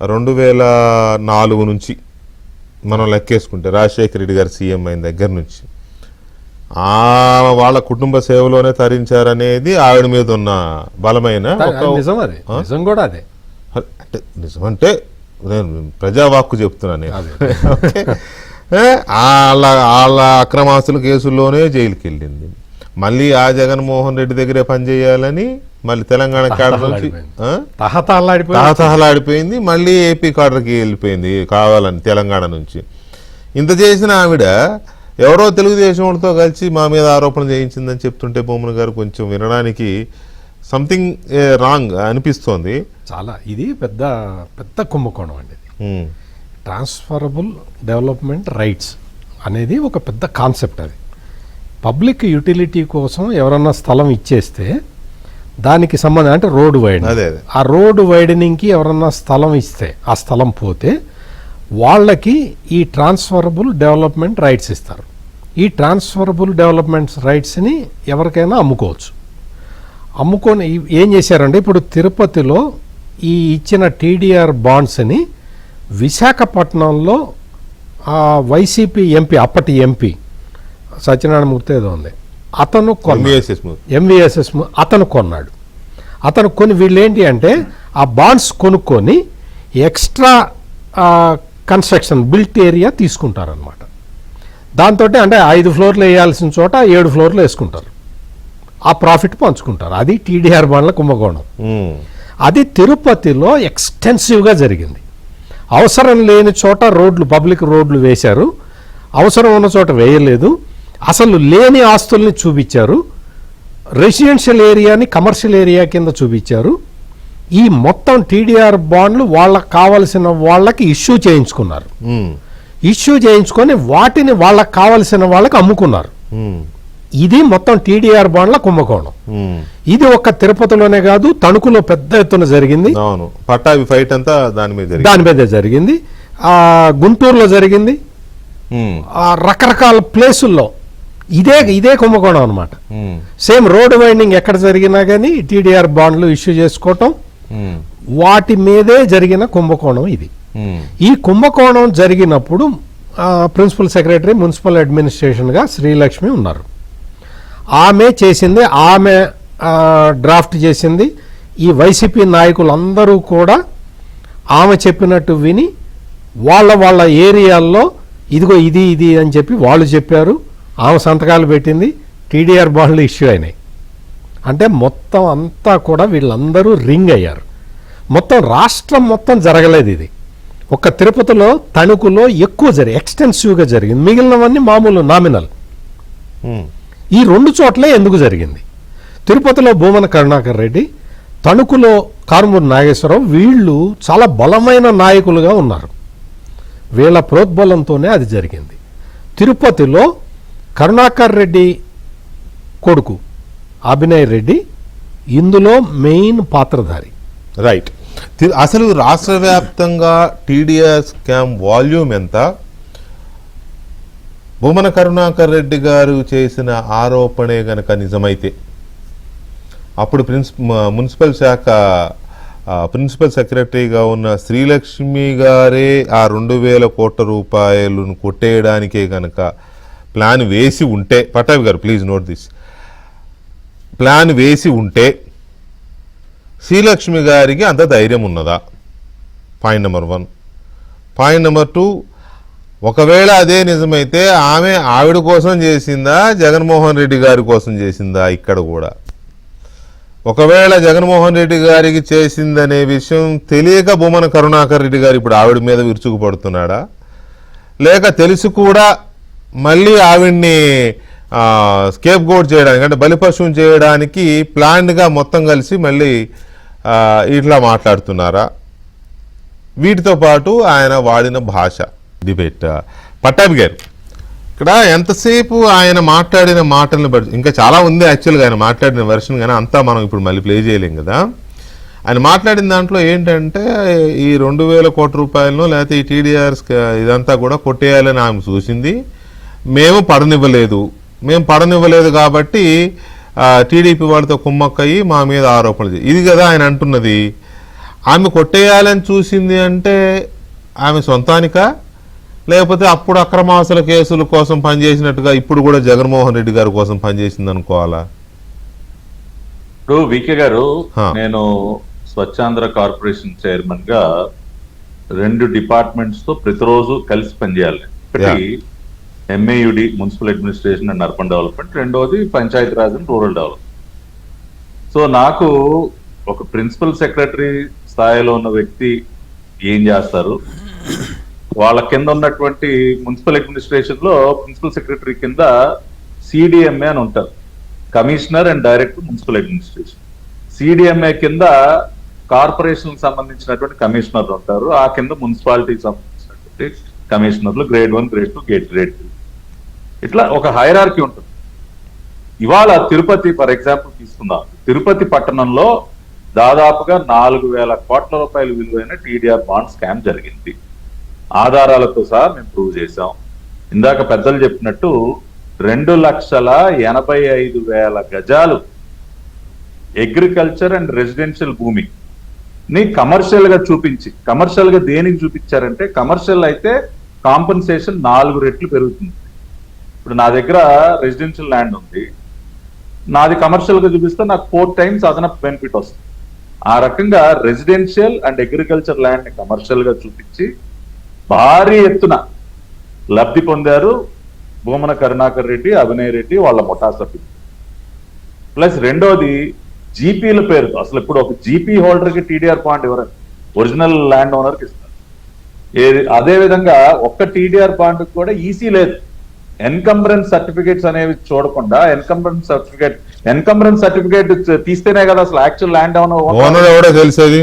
2004 నుంచి మనం లెక్కేసుకుంటే, రాజశేఖర రెడ్డి గారు సీఎం అయిన దగ్గర నుంచి వాళ్ళ కుటుంబ సేవలోనే తరించారనేది ఆవిడ మీద ఉన్న బలమైన నిజం కూడా అదే. అంటే నిజమంటే నేను ప్రజావాక్కు చెప్తున్నాను. వాళ్ళ అక్రమాస్తుల కేసుల్లోనే జైలుకి వెళ్ళింది. మళ్ళీ ఆ జగన్మోహన్ రెడ్డి దగ్గరే పనిచేయాలని మళ్ళీ తెలంగాణ క్యాడర్ నుంచి తహతహలాడిపోయింది. మళ్ళీ ఏపీ క్యాడర్కి వెళ్ళిపోయింది కావాలని తెలంగాణ నుంచి. ఇంత చేసిన ఆవిడ ఎవరో తెలుగుదేశం వాళ్ళతో కలిసి మా మీద ఆరోపణ చేయించిందని చెప్తుంటే బొమ్మన గారు కొంచెం వినడానికి సంథింగ్ రాంగ్ అనిపిస్తోంది. చాలా ఇది పెద్ద పెద్ద కుంభకోణం అండి. ట్రాన్స్ఫరబుల్ డెవలప్మెంట్ రైట్స్ అనేది ఒక పెద్ద కాన్సెప్ట్. అది పబ్లిక్ యూటిలిటీ కోసం ఎవరన్నా స్థలం ఇచ్చేస్తే దానికి సంబంధం అంటే రోడ్డు వైడనింగ్, ఆ రోడ్డు వైడనింగ్కి ఎవరన్నా స్థలం ఇస్తే ఆ స్థలం పోతే వాళ్ళకి ఈ ట్రాన్స్ఫరబుల్ డెవలప్మెంట్ రైట్స్ ఇస్తారు. ఈ ట్రాన్స్ఫరబుల్ డెవలప్మెంట్ రైట్స్ని ఎవరికైనా అమ్ముకోవచ్చు. అమ్ముకొని ఏం చేశారంటే, ఇప్పుడు తిరుపతిలో ఈ ఇచ్చిన టీడీఆర్ బాండ్స్ని విశాఖపట్నంలో వైసీపీ ఎంపీ, అప్పటి ఎంపీ సత్యనారాయణ మూర్తి ఏదో ఉంది, అతను ఎంవిఎస్ఎస్ అతను కొన్నాడు. అతను కొని వీళ్ళు ఏంటి అంటే ఆ బాండ్స్ కొనుక్కొని ఎక్స్ట్రా కన్స్ట్రక్షన్ బిల్ట్ ఏరియా తీసుకుంటారనమాట. దాంతో అంటే 5 ఫ్లోర్లు వేయాల్సిన చోట 7 ఫ్లోర్లు వేసుకుంటారు. ఆ ప్రాఫిట్ పంచుకుంటారు. అది టీడీఆర్ బాండ్ల కుంభకోణం. అది తిరుపతిలో ఎక్స్టెన్సివ్గా జరిగింది. అవసరం లేని చోట రోడ్లు, పబ్లిక్ రోడ్లు వేశారు, అవసరం ఉన్న చోట వేయలేదు. అసలు లేని ఆస్తుల్ని చూపించారు, రెసిడెన్షియల్ ఏరియాని కమర్షియల్ ఏరియా కింద చూపించారు. ఈ మొత్తం టీడీఆర్ బాండ్లు వాళ్ళకి కావలసిన వాళ్ళకి ఇష్యూ చేయించుకున్నారు. ఇష్యూ చేయించుకొని వాటిని వాళ్ళకి కావలసిన వాళ్ళకి అమ్ముకున్నారు. ఇది మొత్తం టీడీఆర్ బాండ్ల కుంభకోణం. ఇది ఒక్క తిరుపతిలోనే కాదు, తణుకులో పెద్ద ఎత్తున జరిగింది. పట్టాభి ఫైట్ అంతా దాని మీదే జరిగింది. గుంటూరులో జరిగింది. రకరకాల ప్లేసుల్లో ఇదే కుంభకోణం అనమాట. సేమ్ రోడ్ వైండింగ్ ఎక్కడ జరిగినా కానీ టీడీఆర్ బాండ్లు ఇష్యూ చేసుకోవటం, వాటి మీదే జరిగిన కుంభకోణం ఇది. ఈ కుంభకోణం జరిగినప్పుడు ప్రిన్సిపల్ సెక్రటరీ మున్సిపల్ అడ్మినిస్ట్రేషన్గా శ్రీలక్ష్మి ఉన్నారు. ఆమె చేసింది, ఆమె డ్రాఫ్ట్ చేసింది. ఈ వైసీపీ నాయకులందరూ కూడా ఆమె చెప్పినట్టు విని వాళ్ళ ఏరియాల్లో ఇదిగో ఇది అని చెప్పి వాళ్ళు చెప్పారు. ఆమె సంతకాలు పెట్టింది, టీడీఆర్ బాండ్లు ఇష్యూ అయినాయి. అంటే మొత్తం అంతా కూడా వీళ్ళందరూ రింగ్ అయ్యారు. మొత్తం రాష్ట్రం మొత్తం జరగలేదు ఇది. ఒక్క తిరుపతిలో, తణుకులో ఎక్కువ ఎక్స్టెన్సివ్గా జరిగింది. మిగిలినవన్నీ మామూలు నామినల్. ఈ 2 చోట్లే ఎందుకు జరిగింది? తిరుపతిలో భూమన కరుణాకర్ రెడ్డి, తణుకులో కారుమూరి నాగేశ్వరరావు, వీళ్ళు చాలా బలమైన నాయకులుగా ఉన్నారు. వీళ్ళ ప్రోద్బలంతోనే అది జరిగింది. తిరుపతిలో కరుణాకర్ రెడ్డి కొడుకు అభినయ్ రెడ్డి ఇందులో మెయిన్ పాత్రధారి. రైట్. అసలు రాష్ట్ర వ్యాప్తంగా టీడీఆర్ స్కామ్ వాల్యూమ్ ఎంత? భూమన కరుణాకర్ రెడ్డి గారు చేసిన ఆరోపణే గనక నిజమైతే అప్పుడు మున్సిపల్ శాఖ ప్రిన్సిపల్ సెక్రటరీగా ఉన్న శ్రీలక్ష్మి గారే ఆ 2,000 కోట్ల రూపాయలను కొట్టేయడానికే గనక ప్లాన్ వేసి ఉంటే, పటాభి గారు ప్లీజ్ నోట్ దిస్, ప్లాన్ వేసి ఉంటే శ్రీలక్ష్మి గారికి అంత ధైర్యం ఉన్నదా? Point number 1. పాయింట్ నెంబర్ 2, ఒకవేళ అదే నిజమైతే ఆవిడ కోసం చేసిందా, జగన్మోహన్ రెడ్డి గారి కోసం చేసిందా? ఇక్కడ కూడా ఒకవేళ జగన్మోహన్ రెడ్డి గారికి చేసిందనే విషయం తెలియక భూమన కరుణాకర్ రెడ్డి గారు ఇప్పుడు ఆవిడ మీద విరుచుకుపడుతున్నాడా, లేక తెలిసి కూడా మళ్ళీ ఆవిడ్ని స్కేప్ గోట్ చేయడానికి, అంటే బలిపశువుని చేయడానికి ప్లాన్డ్గా మొత్తం కలిసి మళ్ళీ ఇట్లా మాట్లాడుతున్నారా? వీటితో పాటు ఆయన వాడిన భాష, డిబేట్, పట్టాభి గారు, ఇక్కడ ఎంతసేపు ఆయన మాట్లాడిన మాటలను బట్టి, ఇంకా చాలా ఉంది యాక్చువల్గా ఆయన మాట్లాడిన వెర్షన్, కానీ అంతా మనం ఇప్పుడు మళ్ళీ ప్లే చేయలేం కదా. ఆయన మాట్లాడిన దాంట్లో ఏంటంటే ఈ 2,000 కోట్ల రూపాయలను లేకపోతే ఈ టీడీఆర్స్ ఇదంతా కూడా కొట్టేయాలని ఆమె చూసింది, మేము పడనివ్వలేదు కాబట్టి టీడీపీ వాళ్ళతో కుమ్మక్కయ్యి మా మీద ఆరోపణలు ఇది కదా ఆయన అంటున్నది. ఆమె కొట్టేయాలని చూసింది అంటే ఆమె సొంతానికా, లేకపోతే అప్పుడు అక్రమాస్తుల కేసుల కోసం పనిచేసినట్టుగా ఇప్పుడు కూడా జగన్మోహన్ రెడ్డి గారి కోసం పనిచేసింది అనుకోవాలా? ఇప్పుడు వికే గారు, హా. నేను స్వచ్ఛాంధ్ర కార్పొరేషన్ చైర్మన్ గా 2 డిపార్ట్మెంట్స్ తో ప్రతిరోజు కలిసి పనిచేయాలి. ఒకటి MAUD municipal administration and urban development, రెండోది panchayati raj and rural development. So నాకు ఒక ప్రిన్సిపల్ సెక్రటరీ స్థాయిలో ఉన్న వ్యక్తి ఏం చేస్తారు, వాళ్ళ కింద ఉన్నటువంటి మున్సిపల్ అడ్మినిస్ట్రేషన్ లో ప్రిన్సిపల్ సెక్రటరీ కింద సిడిఎంఏ అని ఉంటారు, commissioner and director municipal administration. CDMA కింద కార్పొరేషన్ సంబంధించినటువంటి కమిషనర్లు ఉంటారు, ఆ కింద మున్సిపాలిటీకి సంబంధించినటువంటి కమిషనర్లు గ్రేడ్ 1, గ్రేడ్ 2, గ్రేడ్ 3, ఇట్లా ఒక హైరార్కీ ఉంటుంది. ఇవాళ తిరుపతి ఫర్ ఎగ్జాంపుల్ తీసుకుందాం. తిరుపతి పట్టణంలో దాదాపుగా 4,000 కోట్ల రూపాయలు విలువైన టీడీఆర్ బాండ్ స్కామ్ జరిగింది. ఆధారాలతో సహా మేము ప్రూవ్ చేశాం. ఇందాక పెద్దలు చెప్పినట్టు 2,85,000 గజాలు అగ్రికల్చర్ అండ్ రెసిడెన్షియల్ భూమి ని కమర్షియల్ గా చూపించి, కమర్షియల్ గా దేనికి చూపించారంటే, కమర్షియల్ అయితే కాంపన్సేషన్ 4 రెట్లు పెరుగుతుంది. ఇప్పుడు నా దగ్గర రెసిడెన్షియల్ ల్యాండ్ ఉంది, నాది కమర్షియల్ గా చూపిస్తే నాకు 4 times అదనపు బెనిఫిట్ వస్తుంది. ఆ రకంగా రెసిడెన్షియల్ అండ్ అగ్రికల్చర్ ల్యాండ్ ని కమర్షియల్ గా చూపించి భారీ ఎత్తున లబ్ధి పొందారు భూమన కరుణాకర్ రెడ్డి, అభినయ్ రెడ్డి వాళ్ళ ముఠా సభ్యులు. ప్లస్ రెండోది జీపీల పేరుతో, అసలు ఇప్పుడు ఒక జీపీ హోల్డర్ కి టీడీఆర్ బాండ్ ఎవరండి, ఒరిజినల్ ల్యాండ్ ఓనర్ కి ఇస్తారు. అదే విధంగా ఒక్క టీడీఆర్ బాండ్ కూడా ఈసీ లేదు. ఎన్కంబరెన్స్ సర్టిఫికేట్స్ అనేవి చూడకుండా ఎన్కంబరెన్స్ సర్టిఫికేట్ తీస్తేనే కదా అసలు యాక్చువల్ ల్యాండ్ ఓనర్ ఎవడో తెలిసేది.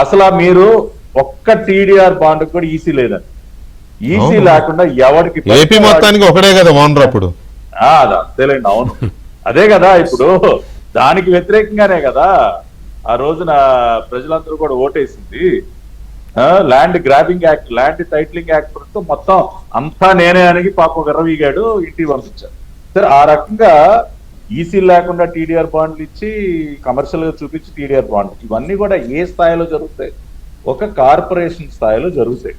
అసలు మీరు ఒక్క టీడీఆర్ బాండ్ కూడా ఈసీ లేదండి. ఈసీ లేకుండా ఎవరికి ఏపీ మొత్తానికి ఒకడే కదా ఓనర్ అప్పుడు. అంతేలేండి, అవును అదే కదా. ఇప్పుడు దానికి వ్యతిరేకంగానే కదా ఆ రోజున ప్రజలందరూ కూడా ఓటేసింది. Land grabbing act, land titling act తో మొత్తం అంతా నేనే అని పాపం విర్రవీగాడు, ఇంటికి పంపించారు. సరే, ఆ రకంగా ఈసీ లేకుండా టీడీఆర్ బాండ్లు ఇచ్చి కమర్షియల్ గా చూపించి టీడీఆర్ బాండ్లు, ఇవన్నీ కూడా ఏ స్థాయిలో జరుగుతాయి? ఒక కార్పొరేషన్ స్థాయిలో జరుగుతాయి.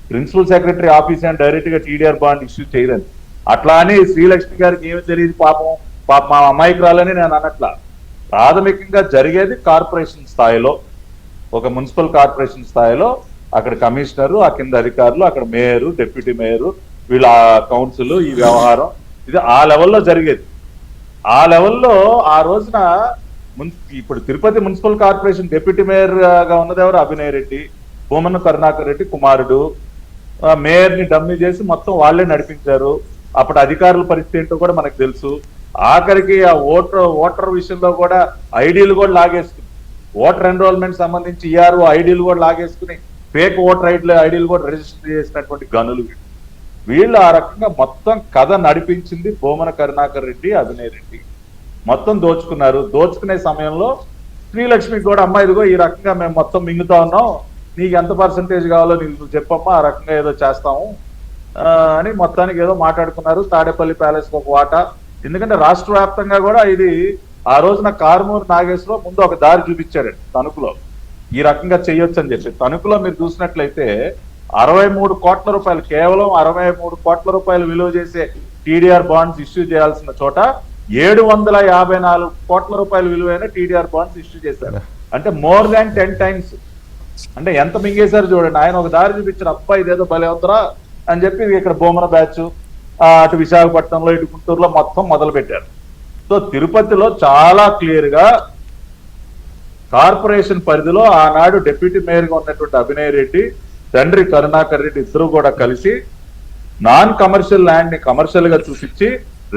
ప్రిన్సిపల్ సెక్రటరీ ఆఫీస్ అని డైరెక్ట్ గా టీడీఆర్ బాండ్ ఇష్యూ చేయదండి. అట్లా అని శ్రీలక్ష్మి గారికి ఏమీ తెలియదు పాపం మా అమ్మాయికి రాలని నేను అనట్లా. ప్రాథమికంగా జరిగేది కార్పొరేషన్ స్థాయిలో, ఒక మున్సిపల్ కార్పొరేషన్ స్థాయిలో అక్కడ కమిషనరు, ఆ కింద అధికారులు, అక్కడ మేయరు, డిప్యూటీ మేయరు, వీళ్ళ కౌన్సిల్, ఈ వ్యవహారం ఇది ఆ లెవెల్లో జరిగేది. ఆ లెవెల్లో ఆ రోజున ఇప్పుడు Tirupati municipal corporation deputy mayor గా ఉన్నది ఎవరు? అభినయ్ రెడ్డి, భూమన కరుణాకర్ రెడ్డి కుమారుడు. మేయర్ ని డమ్మీ చేసి మొత్తం వాళ్లే నడిపించారు. అప్పుడు అధికారుల పరిస్థితి ఏంటో కూడా మనకు తెలుసు. ఆఖరికి ఆ ఓటర్ విషయంలో కూడా ఐడీలు కూడా లాగేసుకుని, ఓటర్ ఎన్రోల్మెంట్ సంబంధించి ఈఆర్ఓ ఐడీలు కూడా లాగేసుకుని ఫేక్ ఓటర్ ఐడీలు కూడా రిజిస్టర్ చేసినటువంటి గనులు వీళ్ళు. ఆ రకంగా మొత్తం కథ నడిపించింది భూమన కరుణాకర్ రెడ్డి, అభినయ్ రెడ్డి. మొత్తం దోచుకున్నారు. దోచుకునే సమయంలో శ్రీలక్ష్మికి కూడా అమ్మ ఇదిగో ఈ రకంగా మేము మొత్తం మింగుతా ఉన్నాం, నీకు ఎంత పర్సంటేజ్ కావాలో నీకు చెప్పమ్మా, ఆ రకంగా ఏదో చేస్తాము అని మొత్తానికి ఏదో మాట్లాడుకున్నారు. తాడేపల్లి ప్యాలెస్ ఒక వాటా, ఎందుకంటే రాష్ట్ర వ్యాప్తంగా కూడా ఇది ఆ రోజున కారుమూరు నాగేశ్వరరావు ముందు ఒక దారి చూపించాడు తణుకులో, ఈ రకంగా చేయొచ్చు అని చెప్పి. తణుకులో మీరు చూసినట్లయితే 63 కోట్ల రూపాయలు, కేవలం 63 కోట్ల రూపాయలు విలువ చేసే టీడీఆర్ బాండ్స్ ఇష్యూ చేయాల్సిన చోట 754 కోట్ల రూపాయలు విలువైన టీడీఆర్ బాండ్స్ ఇష్యూ చేశారు. అంటే మోర్ దాన్ 10 times. అంటే ఎంత మింగేశారు చూడండి. ఆయన ఒక దారి చూపించారు, అబ్బా ఇదేదో భలే అవుతారా అని చెప్పి ఇక్కడ బొమ్మన బ్యాచ్ అటు విశాఖపట్నంలో ఇటు గుంటూరులో మొత్తం మొదలు పెట్టారు. సో తిరుపతిలో చాలా క్లియర్ గా కార్పొరేషన్ పరిధిలో ఆనాడు డిప్యూటీ మేయర్ గా ఉన్నటువంటి అభినయ్ రెడ్డి, తండ్రి కరుణాకర్ రెడ్డి ఇద్దరు కూడా కలిసి నాన్ కమర్షియల్ ల్యాండ్ ని కమర్షియల్ గా చూపించి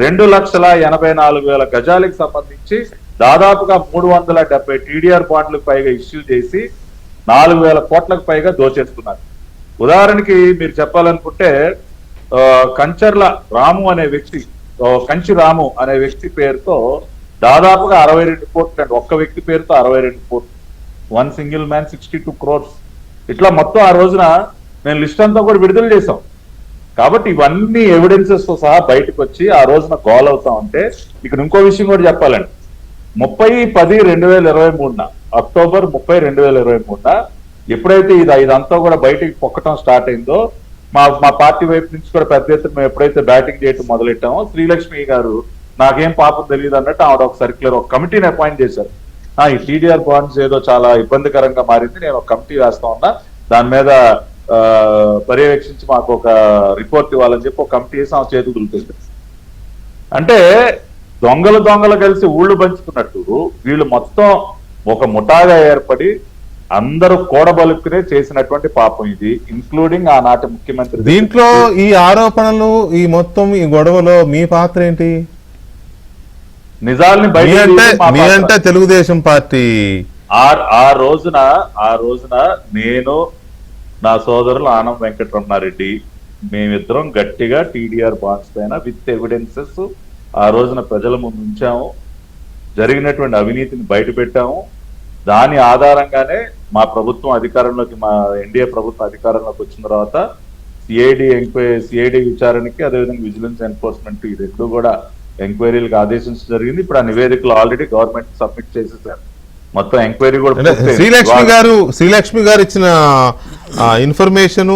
2,84,000 గజాలకు సంబంధించి దాదాపుగా 370 టీడీఆర్ బాండ్లకు పైగా ఇష్యూ చేసి 4,000 కోట్లకు పైగా దోచేస్తున్నారు. ఉదాహరణకి మీరు చెప్పాలనుకుంటే కంచర్ల రాము అనే వ్యక్తి, కంచి రాము అనే వ్యక్తి పేరుతో దాదాపుగా 62 కోట్లు అండి. ఒక్క వ్యక్తి పేరుతో 62 కోట్లు, 1 సింగిల్ మ్యాన్ 62 crores. ఇట్లా మొత్తం ఆ రోజున నేను లిస్ట్ అంతా కూడా విడుదల చేశాం. కాబట్టి ఇవన్నీ ఎవిడెన్సెస్ తో సహా బయటకు వచ్చి ఆ రోజున గోల్ అవుతా ఉంటే, ఇక్కడ ఇంకో విషయం కూడా చెప్పాలండి. 30/10/2023 అక్టోబర్ 30, 2023 ఎప్పుడైతే ఇదంతా కూడా బయటికి పొక్కటం స్టార్ట్ అయిందో, మా పార్టీ వైపు నుంచి కూడా పెద్ద ఎత్తున మేము ఎప్పుడైతే బ్యాటింగ్ చేయటం మొదలెట్టామో, శ్రీలక్ష్మి గారు నాకేం పాపం తెలియదు అన్నట్టు ఆవిడ ఒక సర్క్యులర్, ఒక కమిటీని అపాయింట్ చేశారు. ఈ టీడీఆర్ బాండ్స్ ఏదో చాలా ఇబ్బందికరంగా మారింది, నేను ఒక కమిటీ వేస్తా ఉన్నా, దాని మీద పర్యవేక్షించి మాకు ఒక రిపోర్ట్ ఇవ్వాలని చెప్పి ఒక కమిటీ వేసి ఆమె చేతులు దులుతుంది. అంటే దొంగలు కలిసి ఊళ్ళు పంచుకున్నట్టు వీళ్ళు మొత్తం ఒక ముఠాగా ఏర్పడి అందరూ కూడబలుక్కునే చేసినటువంటి పాపం ఇది, ఇంక్లూడింగ్ ఆనాటి ముఖ్యమంత్రి. దీంట్లో ఈ ఆరోపణలు, ఈ మొత్తం ఈ గొడవలో మీ పాత్ర ఏంటి? నిజాల్ని మీ అంటే తెలుగుదేశం పార్టీ ఆ రోజున నేను, నా సోదరులు ఆనం వెంకటరమణారెడ్డి, మేమిద్దరం గట్టిగా టీడీఆర్ బాండ్స్ పైన విత్ ఎవిడెన్సెస్ ఆ రోజున ప్రజల ముందు ఉంచాము, జరిగినటువంటి అవినీతిని బయట పెట్టాము. దాని ఆధారంగానే మా ప్రభుత్వం అధికారంలోకి, మా ఎన్డీఏ ప్రభుత్వం అధికారంలోకి వచ్చిన తర్వాత సిఐడి విచారణకి, అదేవిధంగా విజిలెన్స్ ఎన్ఫోర్స్మెంట్, ఈ రెండు కూడా ఎంక్వైరీలకు ఆదేశించడం జరిగింది. ఇప్పుడు ఆ నివేదికలు ఆల్రెడీ గవర్నమెంట్ సబ్మిట్ చేసేసారు. మొత్తం ఎంక్వైరీ కూడా శ్రీలక్ష్మి గారు ఇచ్చిన ఇన్ఫర్మేషన్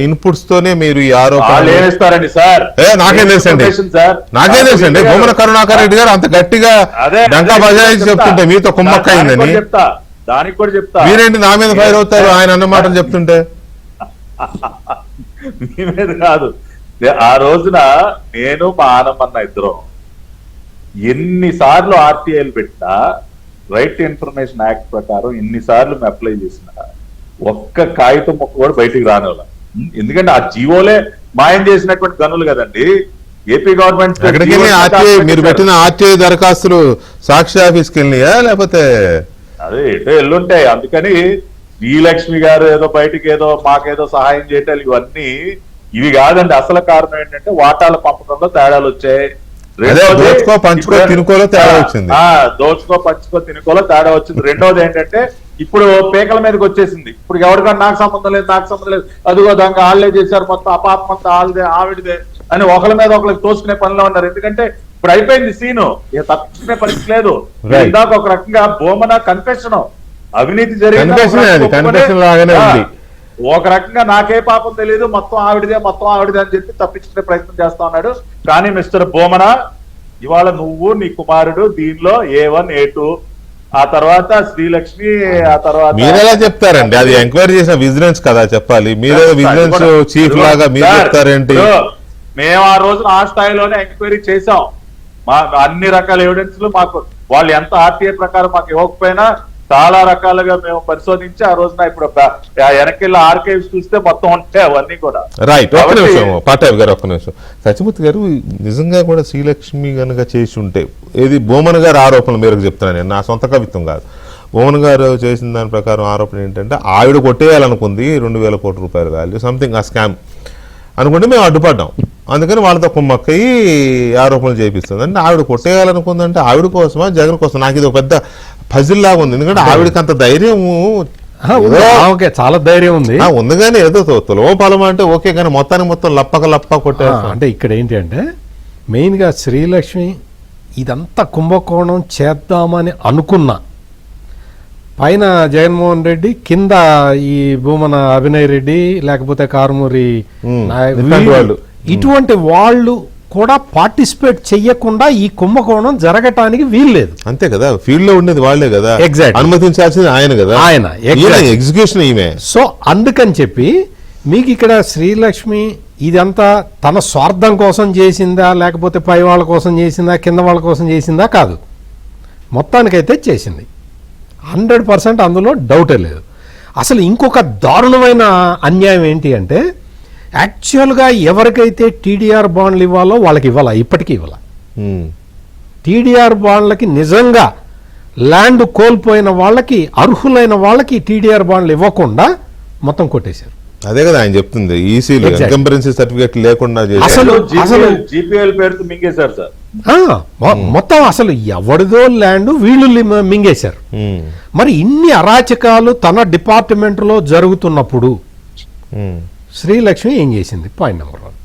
ఇన్పుట్స్ తోనే మీరు ఈ ఆరోపణలు ఏమిస్తారండి సార్? నాకేం తెలుసండి బొమ్మన కరుణాకర్ రెడ్డి గారు అంత గట్టిగా డంకా బజాయించి చెప్తుంటే మీతో కుమ్మక్కయిందని. దానికి కూడా చెప్తా, మీరేంటి నా మీద ఫైర్ అవుతారు ఆయన అన్న మాటలు చెప్తుంటే? మీ మీద కాదు, ఆ రోజున నేను మా ఆనమన్న ఇద్దరం ఎన్నిసార్లు ఆర్టీఐలు పెట్టినా, రైట్ టు ఇన్ఫర్మేషన్ యాక్ట్ ప్రకారం ఎన్నిసార్లు మేము అప్లై చేసిన ఒక్క కాగితం మొక్క కూడా బయటికి రానివ్వాలి. ఎందుకంటే ఆ జీవోలే మాయం చేసినటువంటి గనులు కదండి. ఏపీ గవర్నమెంట్ మీరు పెట్టిన ఆర్టీఐ దరఖాస్తులు సాక్షి ఆఫీస్కి వెళ్ళినాయా లేకపోతే అదే ఎటో ఎల్లుంటాయి. అందుకని శ్రీలక్ష్మి గారు ఏదో బయటికి ఏదో మాకేదో సహాయం చేయటాలు ఇవన్నీ ఇవి కాదండి. అసలు కారణం ఏంటంటే వాటాల పంపకంలో తేడాలు వచ్చాయి. దోచుకో పంచుకో తినుకోలో తేడా వచ్చింది. దోచుకో పంచుకో తినుకోలో తేడా వచ్చింది. రెండోది ఏంటంటే ఇప్పుడు పేకల మీదకి వచ్చేసింది. ఇప్పుడు ఎవరికన్నా నాకు సంబంధం లేదు, అదిగో దానికి ఆళ్లే చేశారు, మొత్తం అపాపం అంతా ఆళ్ళదే ఆవిడదే అని ఒకరి మీద ఒకరికి తోసుకునే పనిలో ఉన్నారు. ఎందుకంటే ఇప్పుడు అయిపోయింది సీను, తప్పించుకునే పరిస్థితి లేదు. ఇందాక ఒక రకంగా బోమన కన్ఫెషన్, అవినీతి జరిగింది, ఒక రకంగా నాకే పాపం తెలియదు, మొత్తం ఆవిడదే అని చెప్పి తప్పించుకునే ప్రయత్నం చేస్తా ఉన్నాడు. కానీ మిస్టర్ బోమన, ఇవాళ నువ్వు నీ కుమారుడు దీనిలో A1 A2, ఆ తర్వాత శ్రీలక్ష్మి, ఆ తర్వాత మీరెలా చెప్తారండి? అది ఎంక్వైరీ చేసిన విజిలెన్స్ కదా చెప్పాలి. మీరు విజిలెన్స్ చీఫ్ లాగా మీరు చెప్తారేంటి? మేము ఆ రోజున ఆ స్థాయిలోనే ఎంక్వైరీ చేసాం. మా అన్ని రకాల ఎవిడెన్స్లు మాకు, వాళ్ళు ఎంత ఆర్టీఐ ప్రకారం మాకు ఇవ్వకపోయినా చాలా రకాలుగా మేము పరిశోధించి ఆ రోజున ఇప్పుడు వెనక్కి ఆర్కైవ్స్ చూస్తే మొత్తం ఉంటాయి అవన్నీ కూడా. రైట్, ఒక్క నిమిషం పాటాబ్ గారు, ఒక్క నిమిషం. సత్యమూర్తి గారు, నిజంగా కూడా శ్రీలక్ష్మి కనుక చేసి ఉంటే, ఏది బోమన్ గారు ఆరోపణల మేరకు చెప్తున్నాను నేను, నా సొంత కవిత్వం కాదు. బోమన్ గారు చేసిన దాని ప్రకారం ఆరోపణ ఏంటంటే ఆవిడ కొట్టేయాలనుకుంది 2,000 కోట్ల రూపాయల వాల్యూ సంథింగ్, ఆ స్కామ్ అనుకుంటే మేము అడ్డుపడ్డాం. అందుకని వాళ్ళతో కుమ్మక్కయి ఆరోపణలు చేపిస్తుంది. అంటే ఆవిడ కొట్టేయాలనుకుందంటే ఆవిడ కోసమా జగన్ కోసం? నాకు ఇది ఒక పెద్ద పజిల్ లాగా ఉంది. ఎందుకంటే ఆవిడకి అంత ధైర్యం, చాలా ధైర్యం ఉంది కానీ ఏదో తులవపాలమా అంటే ఓకే, కానీ మొత్తం లప్ప కొట్టే. అంటే ఇక్కడ ఏంటి అంటే మెయిన్గా శ్రీలక్ష్మి ఇదంతా కుంభకోణం చేద్దామని అనుకున్నా, పైన జగన్మోహన్ రెడ్డి, కింద ఈ భూమన అభినయ్ రెడ్డి లేకపోతే కారుమూరి వాళ్ళు, ఇటువంటి వాళ్ళు కూడా పార్టిసిపేట్ చెయ్యకుండా ఈ కుంభకోణం జరగటానికి వీల్లేదు. అంతే కదా, ఫీల్డ్ లో ఉండేది వాళ్లే కదా, అనుమతించాల్సింది ఆయన కదా, ఆయన ఎగ్జిక్యూషన్ ఈమె. సో అందుకని చెప్పి మీకు ఇక్కడ శ్రీలక్ష్మి ఇదంతా తన స్వార్థం కోసం చేసిందా, లేకపోతే పై వాళ్ళ కోసం చేసిందా, కింద వాళ్ళ కోసం చేసిందా కాదు, మొత్తానికైతే చేసింది. 100% అందులో డౌటే లేదు. అసలు ఇంకొక దారుణమైన అన్యాయం ఏంటి అంటే, యాక్చువల్గా ఎవరికైతే టీడీఆర్ బాండ్లు ఇవ్వాలో వాళ్ళకి ఇవ్వాలా, ఇప్పటికీ ఇవ్వాల. టీడీఆర్ బాండ్లకి నిజంగా ల్యాండ్ కోల్పోయిన వాళ్ళకి, అర్హులైన వాళ్ళకి టీడీఆర్ బాండ్లు ఇవ్వకుండా మొత్తం కొట్టేశారు. అదే కదా ఆయన చెప్తుంది, ఈసీలు Exactly. ఎన్కంబరెన్సీ సర్టిఫికేట్ లేకుండా చేసి అసలు జీపీఎల్ పేరుతో మింగేశారు సార్. మొత్తం అసలు ఎవరిదో ల్యాండ్ వీళ్ళు మింగేశారు. మరి ఇన్ని అరాచకాలు తన డిపార్ట్మెంట్లో జరుగుతున్నప్పుడు శ్రీలక్ష్మి ఏం చేసింది? Point number 1.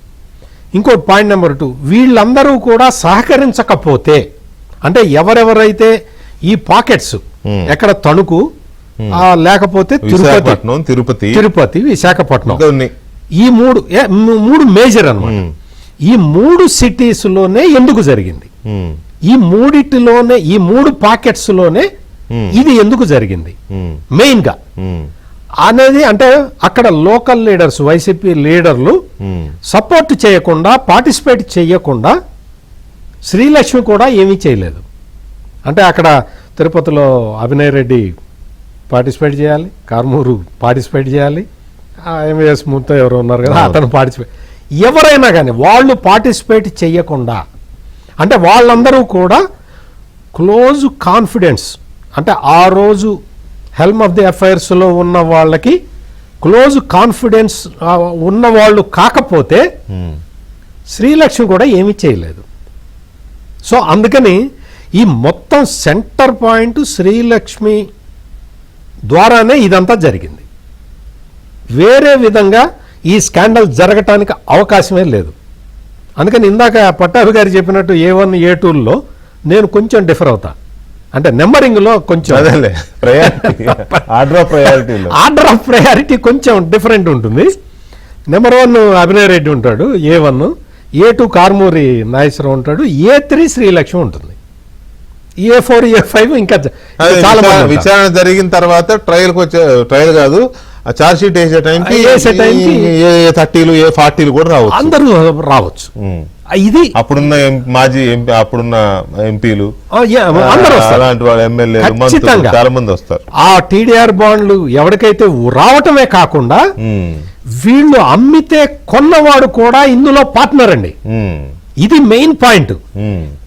ఇంకోటి పాయింట్ నెంబర్ 2, వీళ్ళందరూ కూడా సహకరించకపోతే, అంటే ఎవరెవరైతే ఈ పాకెట్స్ ఎక్కడ తణుకు లేకపోతే విశాఖపట్నం, తిరుపతి, విశాఖపట్నం, కొన్ని ఈ మూడు మేజర్ అన్నమాట. ఈ 3 సిటీస్ లోనే ఎందుకు జరిగింది? ఈ మూడిటిలోనే, ఈ 3 పాకెట్స్ లోనే ఇది ఎందుకు జరిగింది మెయిన్ గా అనేది? అంటే అక్కడ లోకల్ లీడర్స్, వైసీపీ లీడర్లు సపోర్ట్ చేయకుండా, పార్టిసిపేట్ చేయకుండా శ్రీలక్ష్మి కూడా ఏమీ చేయలేదు. అంటే అక్కడ తిరుపతిలో అభినయ్ రెడ్డి పార్టిసిపేట్ చేయాలి, కార్మూరు పార్టిసిపేట్ చేయాలి, ఎంవిఎస్ మూర్తి ఎవరు ఉన్నారు కదా అతను పార్టిసిపేట్, ఎవరైనా కానీ వాళ్ళు పార్టిసిపేట్ చేయకుండా, అంటే వాళ్ళందరూ కూడా క్లోజ్ కాన్ఫిడెన్స్, అంటే ఆ రోజు హెల్మ్ ఆఫ్ ది అఫైర్స్లో ఉన్న వాళ్ళకి క్లోజ్ కాన్ఫిడెన్స్ ఉన్న వాళ్ళు కాకపోతే శ్రీలక్ష్మి కూడా ఏమీ చేయలేదు. సో అందుకని ఈ మొత్తం సెంటర్ పాయింట్ శ్రీలక్ష్మి ద్వారానే ఇదంతా జరిగింది. వేరే విధంగా ఈ స్కాండల్ జరగటానికి అవకాశమే లేదు. అందుకని ఇందాక పట్టాభి గారు చెప్పినట్టు A1, A2లో నేను కొంచెం డిఫర్ అవుతా. అంటే నెంబరింగ్లో కొంచెం ఆర్డర్ ఆఫ్ ప్రయారిటీ కొంచెం డిఫరెంట్ ఉంటుంది. నెంబర్ 1 అభినయ్ రెడ్డి ఉంటాడు, A1, A2 కార్మూరి నాగేశ్వరరావు ఉంటాడు, A3 శ్రీలక్ష్మి ఉంటుంది, A4, A5 ఇంకా చాలా విచారణ జరిగిన తర్వాత ట్రయల్ కాదు, చార్జ్ షీట్ వేసే టైంకి A30లు, A40లు కూడా రావచ్చు, అందరూ రావచ్చు. ఇది అప్పుడున్న మాజీ ఎంపీ, అప్పుడున్న ఎంపీలు, అందరూ అలాంటి వాళ్ళు, ఎమ్మెల్యేలు, మంత్రులు చాలా మంది వస్తారు. ఆ టీడీఆర్ బాండ్లు ఎవరికైతే రావటమే కాకుండా వీళ్ళు అమ్మితే కొన్నవాడు కూడా ఇందులో పార్ట్నర్ అండి. ఇది మెయిన్ పాయింట్.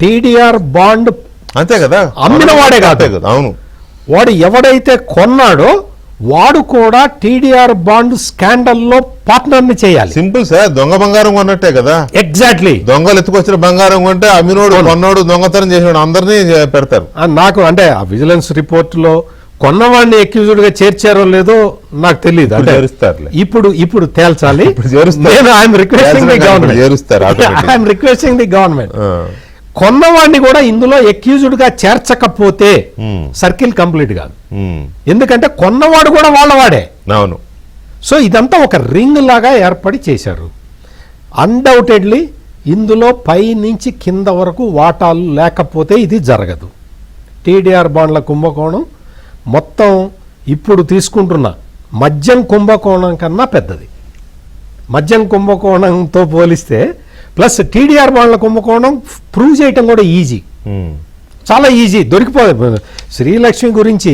టీడీఆర్ బాండ్ అంతే కదా, అమ్మిన వాడే కాదు, అవును, వాడు ఎవడైతే కొన్నాడో వాడు కూడా టీడీఆర్ బాండ్ స్కాండల్లో పార్ట్నర్ ని చేయాలి. సింపుల్ సార్, దొంగ బంగారం కొన్నట్టే కదా. ఎగ్జాక్ట్లీ, దొంగలు ఎత్తుకొచ్చిన బంగారం కొంటే అమ్మినోడు, కొన్నోడు, దొంగతనం చేసినోడు అందరినీ పెడతారు. నాకు అంటే ఆ విజిలెన్స్ రిపోర్ట్ లో కొన్నవాడిని అక్యూజ్డ్ గా చేర్చారో లేదో నాకు తెలియదు. అంటే ఇప్పుడు తేల్చాలి. ఐఎమ్ రిక్వెస్టింగ్ ది గవర్నమెంట్ కొన్నవాడిని కూడా ఇందులో అక్యూజ్డ్ గా చేర్చకపోతే సర్కిల్ కంప్లీట్ కాదు. ఎందుకంటే కొన్నవాడు కూడా వాళ్ళవాడే. అవును. సో ఇదంతా ఒక రింగ్ లాగా ఏర్పడి చేశారు. అన్డౌటెడ్లీ ఇందులో పై నుంచి కింద వరకు వాటాలు లేకపోతే ఇది జరగదు. టీడీఆర్ బాండ్ల కుంభకోణం మొత్తం ఇప్పుడు తీసుకుంటున్న మద్యం కుంభకోణం కన్నా పెద్దది. మద్యం కుంభకోణంతో పోలిస్తే ప్లస్ టీడీఆర్ బాండ్ల కుంభకోణం ప్రూవ్ చేయటం కూడా ఈజీ, చాలా ఈజీ, దొరికిపోదు. శ్రీలక్ష్మి గురించి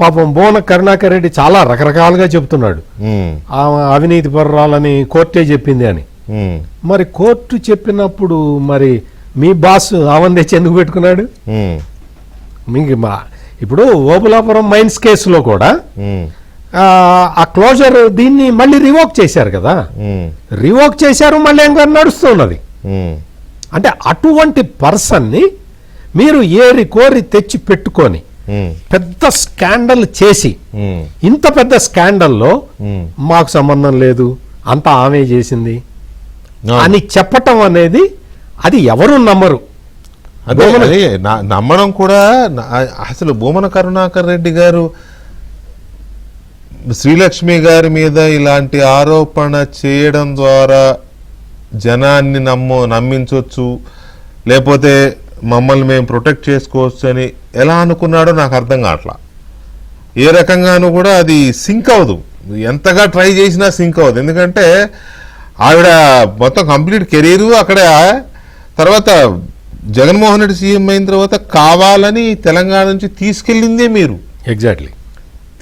పాపం బోన కరుణాకర్ రెడ్డి చాలా రకరకాలుగా చెప్తున్నాడు. అవినీతి పరురాలని కోర్టే చెప్పింది అని. మరి కోర్టు చెప్పినప్పుడు మరి మీ బాస్ ఆవన్ తెచ్చి ఎందుకు పెట్టుకున్నాడు? మీకు ఇప్పుడు ఓబులాపురం మైన్స్ కేసులో కూడా ఆ క్లోజర్ దీన్ని మళ్ళీ రివోక్ చేశారు కదా, రివోక్ చేశారు, మళ్ళీ ఎంక్వైరీ నడుస్తున్నది. అంటే అటువంటి పర్సన్ ని మీరు ఏరి కోరి తెచ్చి పెట్టుకొని పెద్ద స్కాండల్ చేసి, ఇంత పెద్ద స్కాండల్లో మాకు సంబంధం లేదు, అంతా ఆమె చేసింది అని చెప్పటం అనేది అది ఎవరు నమ్మరు. అదే నమ్మడం కూడా. అసలు భూమన కరుణాకర్ రెడ్డి గారు శ్రీలక్ష్మి గారి మీద ఇలాంటి ఆరోపణ చేయడం ద్వారా జనాన్ని నమ్మించవచ్చు, లేకపోతే మమ్మల్ని మేము ప్రొటెక్ట్ చేసుకోవచ్చు అని ఎలా అనుకున్నాడో నాకు అర్థం కావట్లా. ఏ రకంగానూ కూడా అది సింక్ అవ్వదు, ఎంతగా ట్రై చేసినా సింక్ అవ్వదు. ఎందుకంటే ఆవిడ మొత్తం కంప్లీట్ కెరీరు అక్కడ. తర్వాత జగన్మోహన్ రెడ్డి సీఎం అయిన తర్వాత కావాలని తెలంగాణ నుంచి తీసుకెళ్ళిందే మీరు. ఎగ్జాక్ట్లీ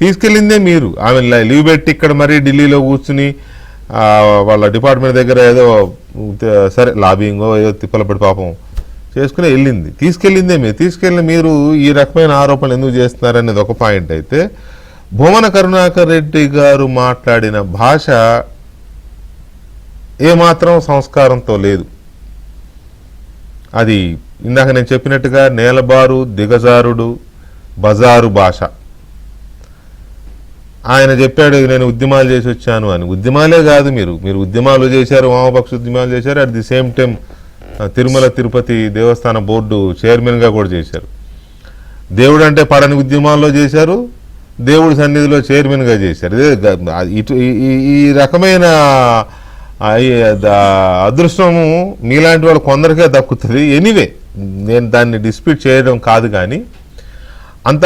తీసుకెళ్ళిందే మీరు. ఆమె లీవ్ పెట్టి ఇక్కడ మరీ ఢిల్లీలో కూర్చుని వాళ్ళ డిపార్ట్మెంట్ దగ్గర ఏదో సరే లాబింగో ఏదో తిప్పలపడి పాపం చేసుకుని తీసుకెళ్ళిందే మీరు. తీసుకెళ్ళిన మీరు ఈ రకమైన ఆరోపణలు ఎందుకు చేస్తున్నారనేది ఒక పాయింట్ అయితే, భూమన కరుణాకర్ రెడ్డి గారు మాట్లాడిన భాష ఏమాత్రం సంస్కారంతో లేదు. అది ఇందాక నేను చెప్పినట్టుగా నేలబారు, దిగజారుడు, బజారు భాష. ఆయన చెప్పాడు నేను ఉద్యమాలు చేసి వచ్చాను అని. ఉద్యమాలే కాదు, మీరు ఉద్యమాలు చేశారు, వామపక్ష ఉద్యమాలు చేశారు. At the same time Tirumala Tirupati దేవస్థాన బోర్డు చైర్మన్గా కూడా చేశారు. దేవుడు అంటే పడని ఉద్యమాల్లో చేశారు, దేవుడి సన్నిధిలో చైర్మన్గా చేశారు. ఇటు ఈ రకమైన అదృష్టము మీలాంటి వాళ్ళు కొందరికే దక్కుతుంది. ఎనీవే, నేను దాన్ని డిస్ప్యూట్ చేయడం కాదు, కానీ అంత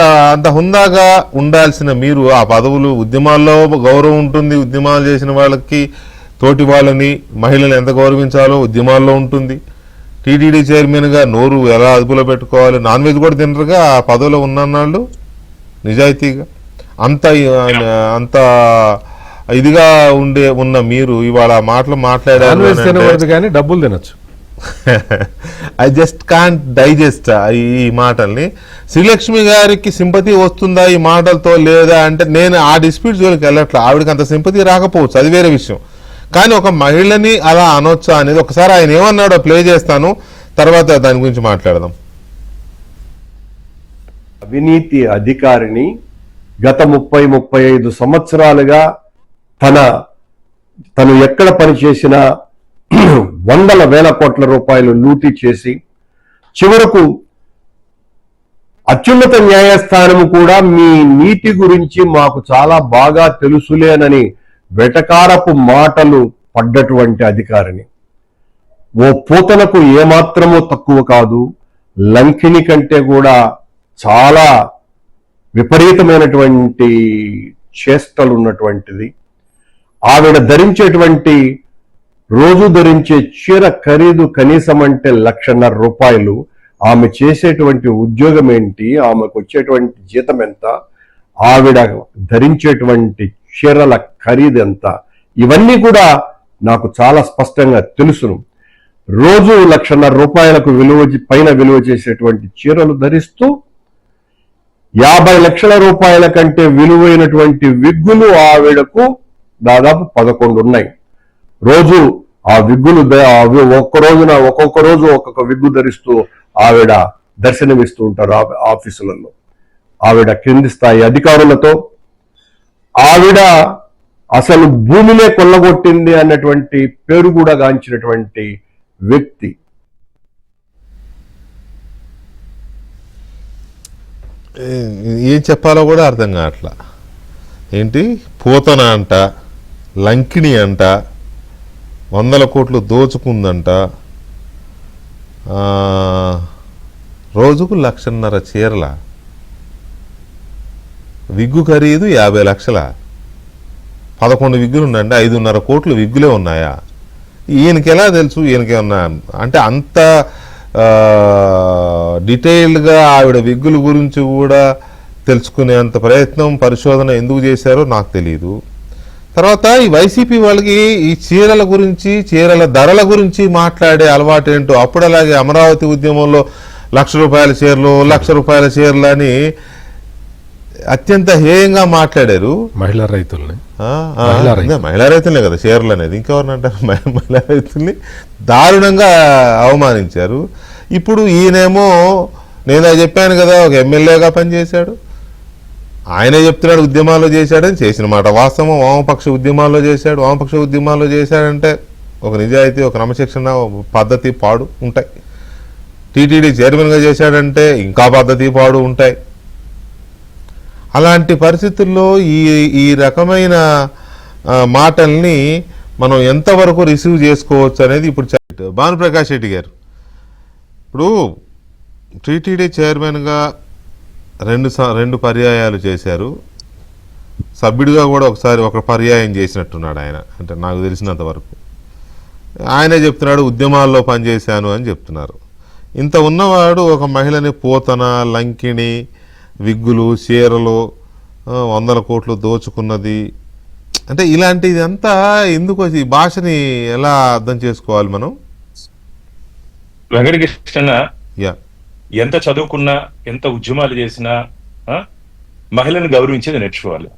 హుందాగా ఉండాల్సిన మీరు ఆ పదవులు, ఉద్యమాల్లో గౌరవం ఉంటుంది, ఉద్యమాలు చేసిన వాళ్ళకి తోటి వాళ్ళని మహిళలు ఎంత గౌరవించాలో ఉద్యమాల్లో ఉంటుంది. టీటీడీ చైర్మన్గా నోరు ఎలా అదుపులో పెట్టుకోవాలి, నాన్ వెజ్ కూడా తినరుగా ఆ పదవిలో ఉన్నన్నాళ్ళు నిజాయితీగా. అంత ఇదిగా ఉన్న మీరు ఇవాళ మాటలు మాట్లాడారు కానీ డబ్బులు తినొచ్చు. ఐ జస్ట్ కాంట్ డైజెస్ట్ ఈ మాటల్ని. శ్రీలక్ష్మి గారికి సింపతి వస్తుందా ఈ మాటలతో లేదా అంటే నేను ఆ డిస్ప్యూట్ జోలికి వెళ్ళట్లా. ఆవిడకి అంత సింపతి రాకపోవచ్చు, అది వేరే విషయం. కానీ ఒక మహిళని అలా అనొచ్చా అనేది ఒకసారి ఆయన ఏమన్నాడో ప్లే చేస్తాను, తర్వాత దాని గురించి మాట్లాడదాం. అవినీతి అధికారిని గత 30-35 సంవత్సరాలుగా తను ఎక్కడ పనిచేసినా వందల వేల కోట్ల రూపాయలు లూటీ చేసి చివరకు అత్యున్నత న్యాయస్థానము కూడా మీ నీతి గురించి మాకు చాలా బాగా తెలుసులేనని వెటకారపు మాటలు పడ్డటువంటి అధికారిని. ఓ పూతనకు ఏమాత్రమూ తక్కువ కాదు, లంకిని కంటే కూడా చాలా విపరీతమైనటువంటి చేష్టలు ఉన్నటువంటిది. ఆవిడ ధరించేటువంటి రోజు ధరించే చీర ఖరీదు కనీసం అంటే 1,50,000 రూపాయలు. ఆమె చేసేటువంటి ఉద్యోగం ఏంటి, ఆమెకు వచ్చేటువంటి జీతం ఎంత, ఆవిడ ధరించేటువంటి చీరల ఖరీదు ఎంత, ఇవన్నీ కూడా నాకు చాలా స్పష్టంగా తెలుసును. రోజు 1,50,000 రూపాయలకు పైన విలువ చేసేటువంటి చీరలు ధరిస్తూ 50 లక్షల రూపాయల కంటే విలువైనటువంటి విగ్గులు ఆవిడకు దాదాపు 11 ఉన్నాయి. రోజు ఆ విగ్గులు ఒక్కొక్క రోజు ఒక్కొక్క విగ్గు ధరిస్తూ ఆవిడ దర్శనమిస్తూ ఉంటారు ఆఫీసులలో. ఆవిడ కింది స్థాయి అధికారులతో ఆవిడ అసలు భూమినే కొల్లగొట్టింది అన్నటువంటి పేరు కూడా గాంచినటువంటి వ్యక్తి. ఏం చెప్పాలో కూడా అర్థం కావట్లా. ఏంటి పూతన అంట, లంకిణి అంట, 100 కోట్లు దోచుకుందంట, రోజుకు 1,50,000 చీరల, విగ్గు ఖరీదు 50 లక్షల, 11 విగ్గులు ఉన్నాయండి, 5.5 కోట్లు విగ్గులే ఉన్నాయా? ఈయనకి ఎలా తెలుసు? ఈయనకేమన్నా అంటే అంత డీటెయిల్డ్గా ఆవిడ విగ్గుల గురించి కూడా తెలుసుకునేంత ప్రయత్నం, పరిశోధన ఎందుకు చేశారో నాకు తెలియదు. తర్వాత ఈ వైసీపీ వాళ్ళకి ఈ చీరల గురించి, చీరల ధరల గురించి మాట్లాడే అలవాటు ఏంటో. అప్పుడు అలాగే అమరావతి ఉద్యమంలో 1,00,000 రూపాయల చీరలు, 1,00,000 రూపాయల చీరలు అని అత్యంత హేయంగా మాట్లాడారు. మహిళా రైతుల్ని, మహిళా రైతులనే కదా చీరలు అనేది, ఇంకెవరిని అంటారు? మహిళా రైతుల్ని దారుణంగా అవమానించారు. ఇప్పుడు ఈయనేమో నేను చెప్పాను కదా, ఒక ఎమ్మెల్యేగా పనిచేశాడు, ఆయనే చెప్తున్నాడు ఉద్యమాల్లో చేశాడని. చేసిన మాట వాస్తవం. వామపక్ష ఉద్యమాల్లో చేశాడు. వామపక్ష ఉద్యమాల్లో చేశాడంటే ఒక నిజాయితీ, ఒక క్రమశిక్షణ, పద్ధతి, పాడు ఉంటాయి. టీటీడీ చైర్మన్గా చేశాడంటే ఇంకా పద్ధతి, పాడు ఉంటాయి. అలాంటి పరిస్థితుల్లో ఈ రకమైన మాటల్ని మనం ఎంతవరకు రిసీవ్ చేసుకోవచ్చు అనేది ఇప్పుడు భానుప్రకాష్ రెడ్డి గారు ఇప్పుడు టీటీడీ చైర్మన్గా రెండు పర్యాయాలు చేశారు. సభ్యుడిగా కూడా ఒక పర్యాయం చేసినట్టున్నాడు ఆయన, అంటే నాకు తెలిసినంత వరకు. ఆయనే చెప్తున్నాడు ఉద్యమాల్లో పనిచేశాను అని చెప్తున్నారు. ఇంత ఉన్నవాడు ఒక మహిళని పూతన, లంకిణి, విగ్గులు, చీరలు, 100 కోట్లు దోచుకున్నది అంటే ఇలాంటిది అంతా ఎందుకు? ఈ భాషని ఎలా అర్థం చేసుకోవాలి మనం? వెంకటకృష్ణ యా, ఎంత చదువుకున్నా, ఎంత ఉద్యమాలు చేసినా, మహిళను గౌరవించేది నేర్చుకోవాలి.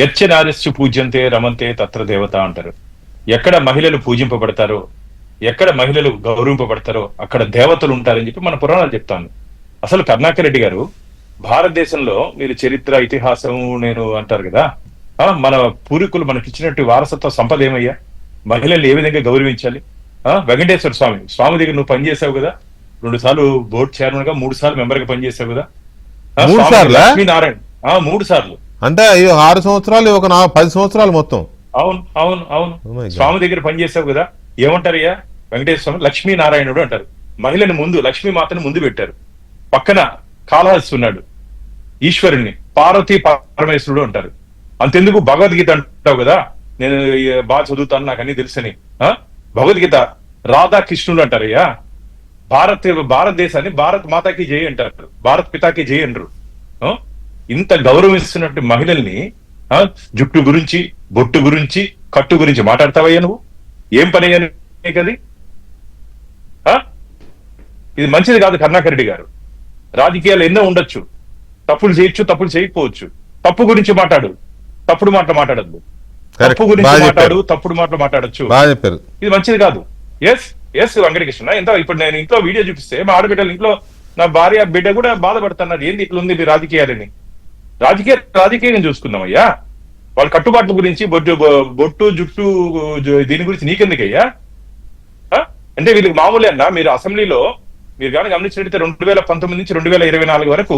యచ్చ నార్యస్సు పూజ్యంతే రమంతే తత్ర దేవత అంటారు. ఎక్కడ మహిళలు పూజింపబడతారో, ఎక్కడ మహిళలు గౌరవింపబడతారో అక్కడ దేవతలు ఉంటారని చెప్పి మన పురాణాలు చెప్తాను. అసలు కరుణాకర్ రెడ్డి గారు భారతదేశంలో మీరు చరిత్ర ఇతిహాసం నేను అంటారు కదా, మన పూర్వీకులు మనకి ఇచ్చినట్టు వారసత్వ సంపద ఏమయ్యా? మహిళల్ని ఏ విధంగా గౌరవించాలి? వెంకటేశ్వర స్వామి దగ్గర నువ్వు పనిచేసావు కదా, 2 సార్లు బోర్డు చైర్మన్ గా, 3 సార్లు మెంబర్ గా పనిచేసావు కదా. 3 సార్లా? లక్ష్మీనారాయణ 3 సార్లు అంటే 6 సంవత్సరాలు, ఒక 10 సంవత్సరాలు మొత్తం. అవును అవును అవును. Oh my God. స్వామి దగ్గర పనిచేసావు కదా, ఏమంటారయ్యా? వెంకటేశ్వర స్వామి లక్ష్మీనారాయణుడు అంటారు. మహిళని ముందు, లక్ష్మీమాతని ముందు పెట్టారు. పక్కన కాళహస్తి ఉన్నాడు, ఈశ్వరుణ్ణి పార్వతీ పరమేశ్వరుడు అంటారు. అంతెందుకు భగవద్గీత అంటావు కదా, నేను బాగా చదువుతాను నాకు అన్ని తెలుసని. భగవద్గీత రాధాకృష్ణుడు అంటారయ్యా. భారతదేశాన్ని భారత్ మాతాకి జై అంటారు, భారత్ పితాకి జై అంటారు. ఇంత గౌరవిస్తున్నట్టు మహిళల్ని జుట్టు గురించి, బొట్టు గురించి, కట్టు గురించి మాట్లాడతావయ్యా నువ్వు? ఏం పని అయ్యా నీకది? ఇది మంచిది కాదు. కరుణాకర్ రెడ్డి గారు, రాజకీయాలు ఎన్నో ఉండొచ్చు, తప్పులు చేయొచ్చు, తప్పులు చేయకపోవచ్చు. తప్పు గురించి మాట్లాడు, తప్పుడు మాటలు మాట్లాడద్దు. తప్పు గురించి మాట్లాడు, తప్పుడు మాటలు మాట్లాడచ్చు. ఇది మంచిది కాదు. ఎస్ వెంకటకృష్ణ, ఇప్పుడు నేను ఇంట్లో వీడియో చూపిస్తే మా ఆడబిడ్డలు, ఇంట్లో నా భార్య బిడ్డ కూడా బాధపడుతున్నారు. ఏంది ఇట్లా ఉంది మీ రాజకీయాలని? రాజకీయంగా చూసుకుందామయ్యా. వాళ్ళ కట్టుబాట్ల గురించి, బొట్టు జుట్టు దీని గురించి నీకెందుకయ్యా? అంటే వీళ్ళకి మామూలే అన్నా. మీరు అసెంబ్లీలో మీరు కానీ గమనించినట్లయితే 2019 నుంచి 2024 వరకు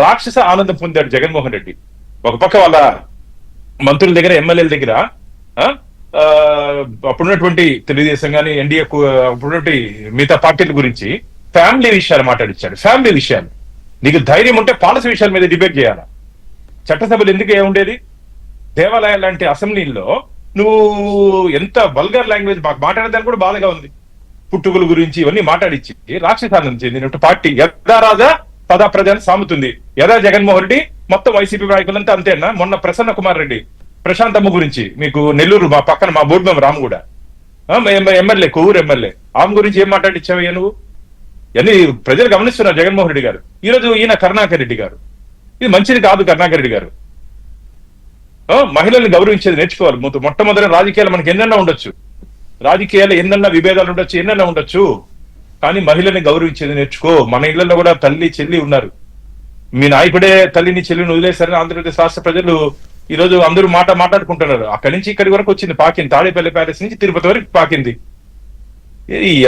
రాక్షస ఆనందం పొందాడు జగన్మోహన్ రెడ్డి. ఒక పక్క వాళ్ళ మంత్రుల దగ్గర, ఎమ్మెల్యేల దగ్గర అప్పుడున్నటువంటి తెలుగుదేశం కానీ, ఎన్డీఏ అప్పుడున్నటువంటి మిగతా పార్టీల గురించి ఫ్యామిలీ విషయాలు మాట్లాడించాడు. ఫ్యామిలీ విషయాలు. నీకు ధైర్యం ఉంటే పాలసీ విషయాల మీద డిబేట్ చేయాలా? చట్టసభలు ఎందుకు ఏముండేది? దేవాలయాల లాంటి అసెంబ్లీల్లో నువ్వు ఎంత వల్గర్ లాంగ్వేజ్ మాట్లాడేదానికి కూడా బాధగా ఉంది. పుట్టుకల గురించి ఇవన్నీ మాట్లాడించి రాక్షసానందం చెందినట్టు పార్టీ యథా రాజా తదా ప్రజాని సాముతుంది. యథా జగన్మోహన్ రెడ్డి మొత్తం వైసీపీ నాయకులంతా అంతేనా? మొన్న ప్రసన్న కుమార్ రెడ్డి, ప్రశాంతమ్మ గురించి మీకు నెల్లూరు మా పక్కన మా బోర్డు మెంబర్ ఆమె కూడా ఎమ్మెల్యే, కొవ్వూరు ఎమ్మెల్యే, ఆమె గురించి ఏం మాట్లాడించావయ్యా నువ్వు? ఇవన్నీ ప్రజలు గమనిస్తున్నారు. జగన్మోహన్ రెడ్డి గారు, ఈరోజు ఈయన కరుణాకర్ రెడ్డి గారు, ఇది మంచిది కాదు. కరుణాకర్ రెడ్డి గారు మహిళల్ని గౌరవించేది నేర్చుకోవాలి. మొట్టమొదటి రాజకీయాలు మనకి ఎన్నెన్నా ఉండొచ్చు, రాజకీయాలు ఎన్నెన్నా విభేదాలు ఉండొచ్చు, ఎన్నెన్నా ఉండొచ్చు, కానీ మహిళల్ని గౌరవించేది నేర్చుకో. మన ఇళ్లలో కూడా తల్లి చెల్లి ఉన్నారు. మీ నాయకుడే తల్లిని చెల్లిని వదిలేశారని ఆంధ్రప్రదేశ్ రాష్ట్ర ప్రజలు ఈ రోజు అందరూ మాట్లాడుకుంటున్నారు. అక్కడి నుంచి ఇక్కడి వరకు వచ్చింది, పాకింది. తాడేపల్లి ప్యాలెస్ నుంచి తిరుపతి వరకు పాకింది.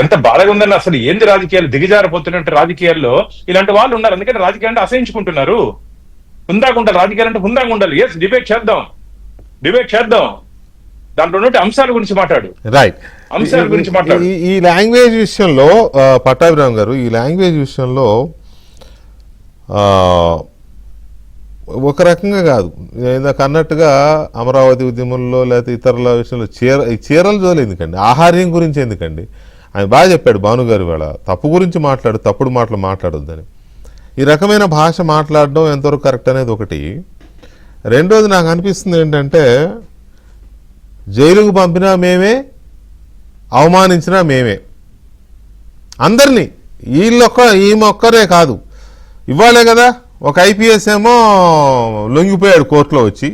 ఎంత బాధగా ఉందని. అసలు ఏంది రాజకీయాలు? దిగజారిపోతున్నట్టు రాజకీయాల్లో ఇలాంటి వాళ్ళు ఉన్నారు. అందుకని రాజకీయాలు అసహించుకుంటున్నారు. హుందాగా ఉండాలి రాజకీయాలు, అంటే హుందాగా ఉండాలి. ఎస్, డిబేట్ చేద్దాం. దాంట్లో ఉన్నట్టు అంశాల గురించి మాట్లాడు. రైట్, అంశాల గురించి మాట్లాడు. ఈ లాంగ్వేజ్ విషయంలో పట్టాభిరామ్ గారు, ఈ లాంగ్వేజ్ విషయంలో ఒక రకంగా కాదు, ఇందాక అన్నట్టుగా అమరావతి ఉద్యమంలో లేకపోతే ఇతరుల విషయంలో చీరల జోలు ఎందుకండి, ఆహార్యం గురించి ఎందుకండి? ఆయన బాగా చెప్పాడు భానుగారు వేళ, తప్పు గురించి మాట్లాడు, తప్పుడు మాటలు మాట్లాడొద్దని. ఈ రకమైన భాష మాట్లాడడం ఎంతవరకు కరెక్ట్ అనేది ఒకటి. రెండోది నాకు అనిపిస్తుంది ఏంటంటే, జైలుకు పంపినా మేమే, అవమానించినా మేమే. అందరినీ, ఈమె ఒక్కరే కాదు. ఇవ్వాలే కదా, ఒక ఐపీఎస్ ఏమో లొంగిపోయాడు కోర్టులో వచ్చి,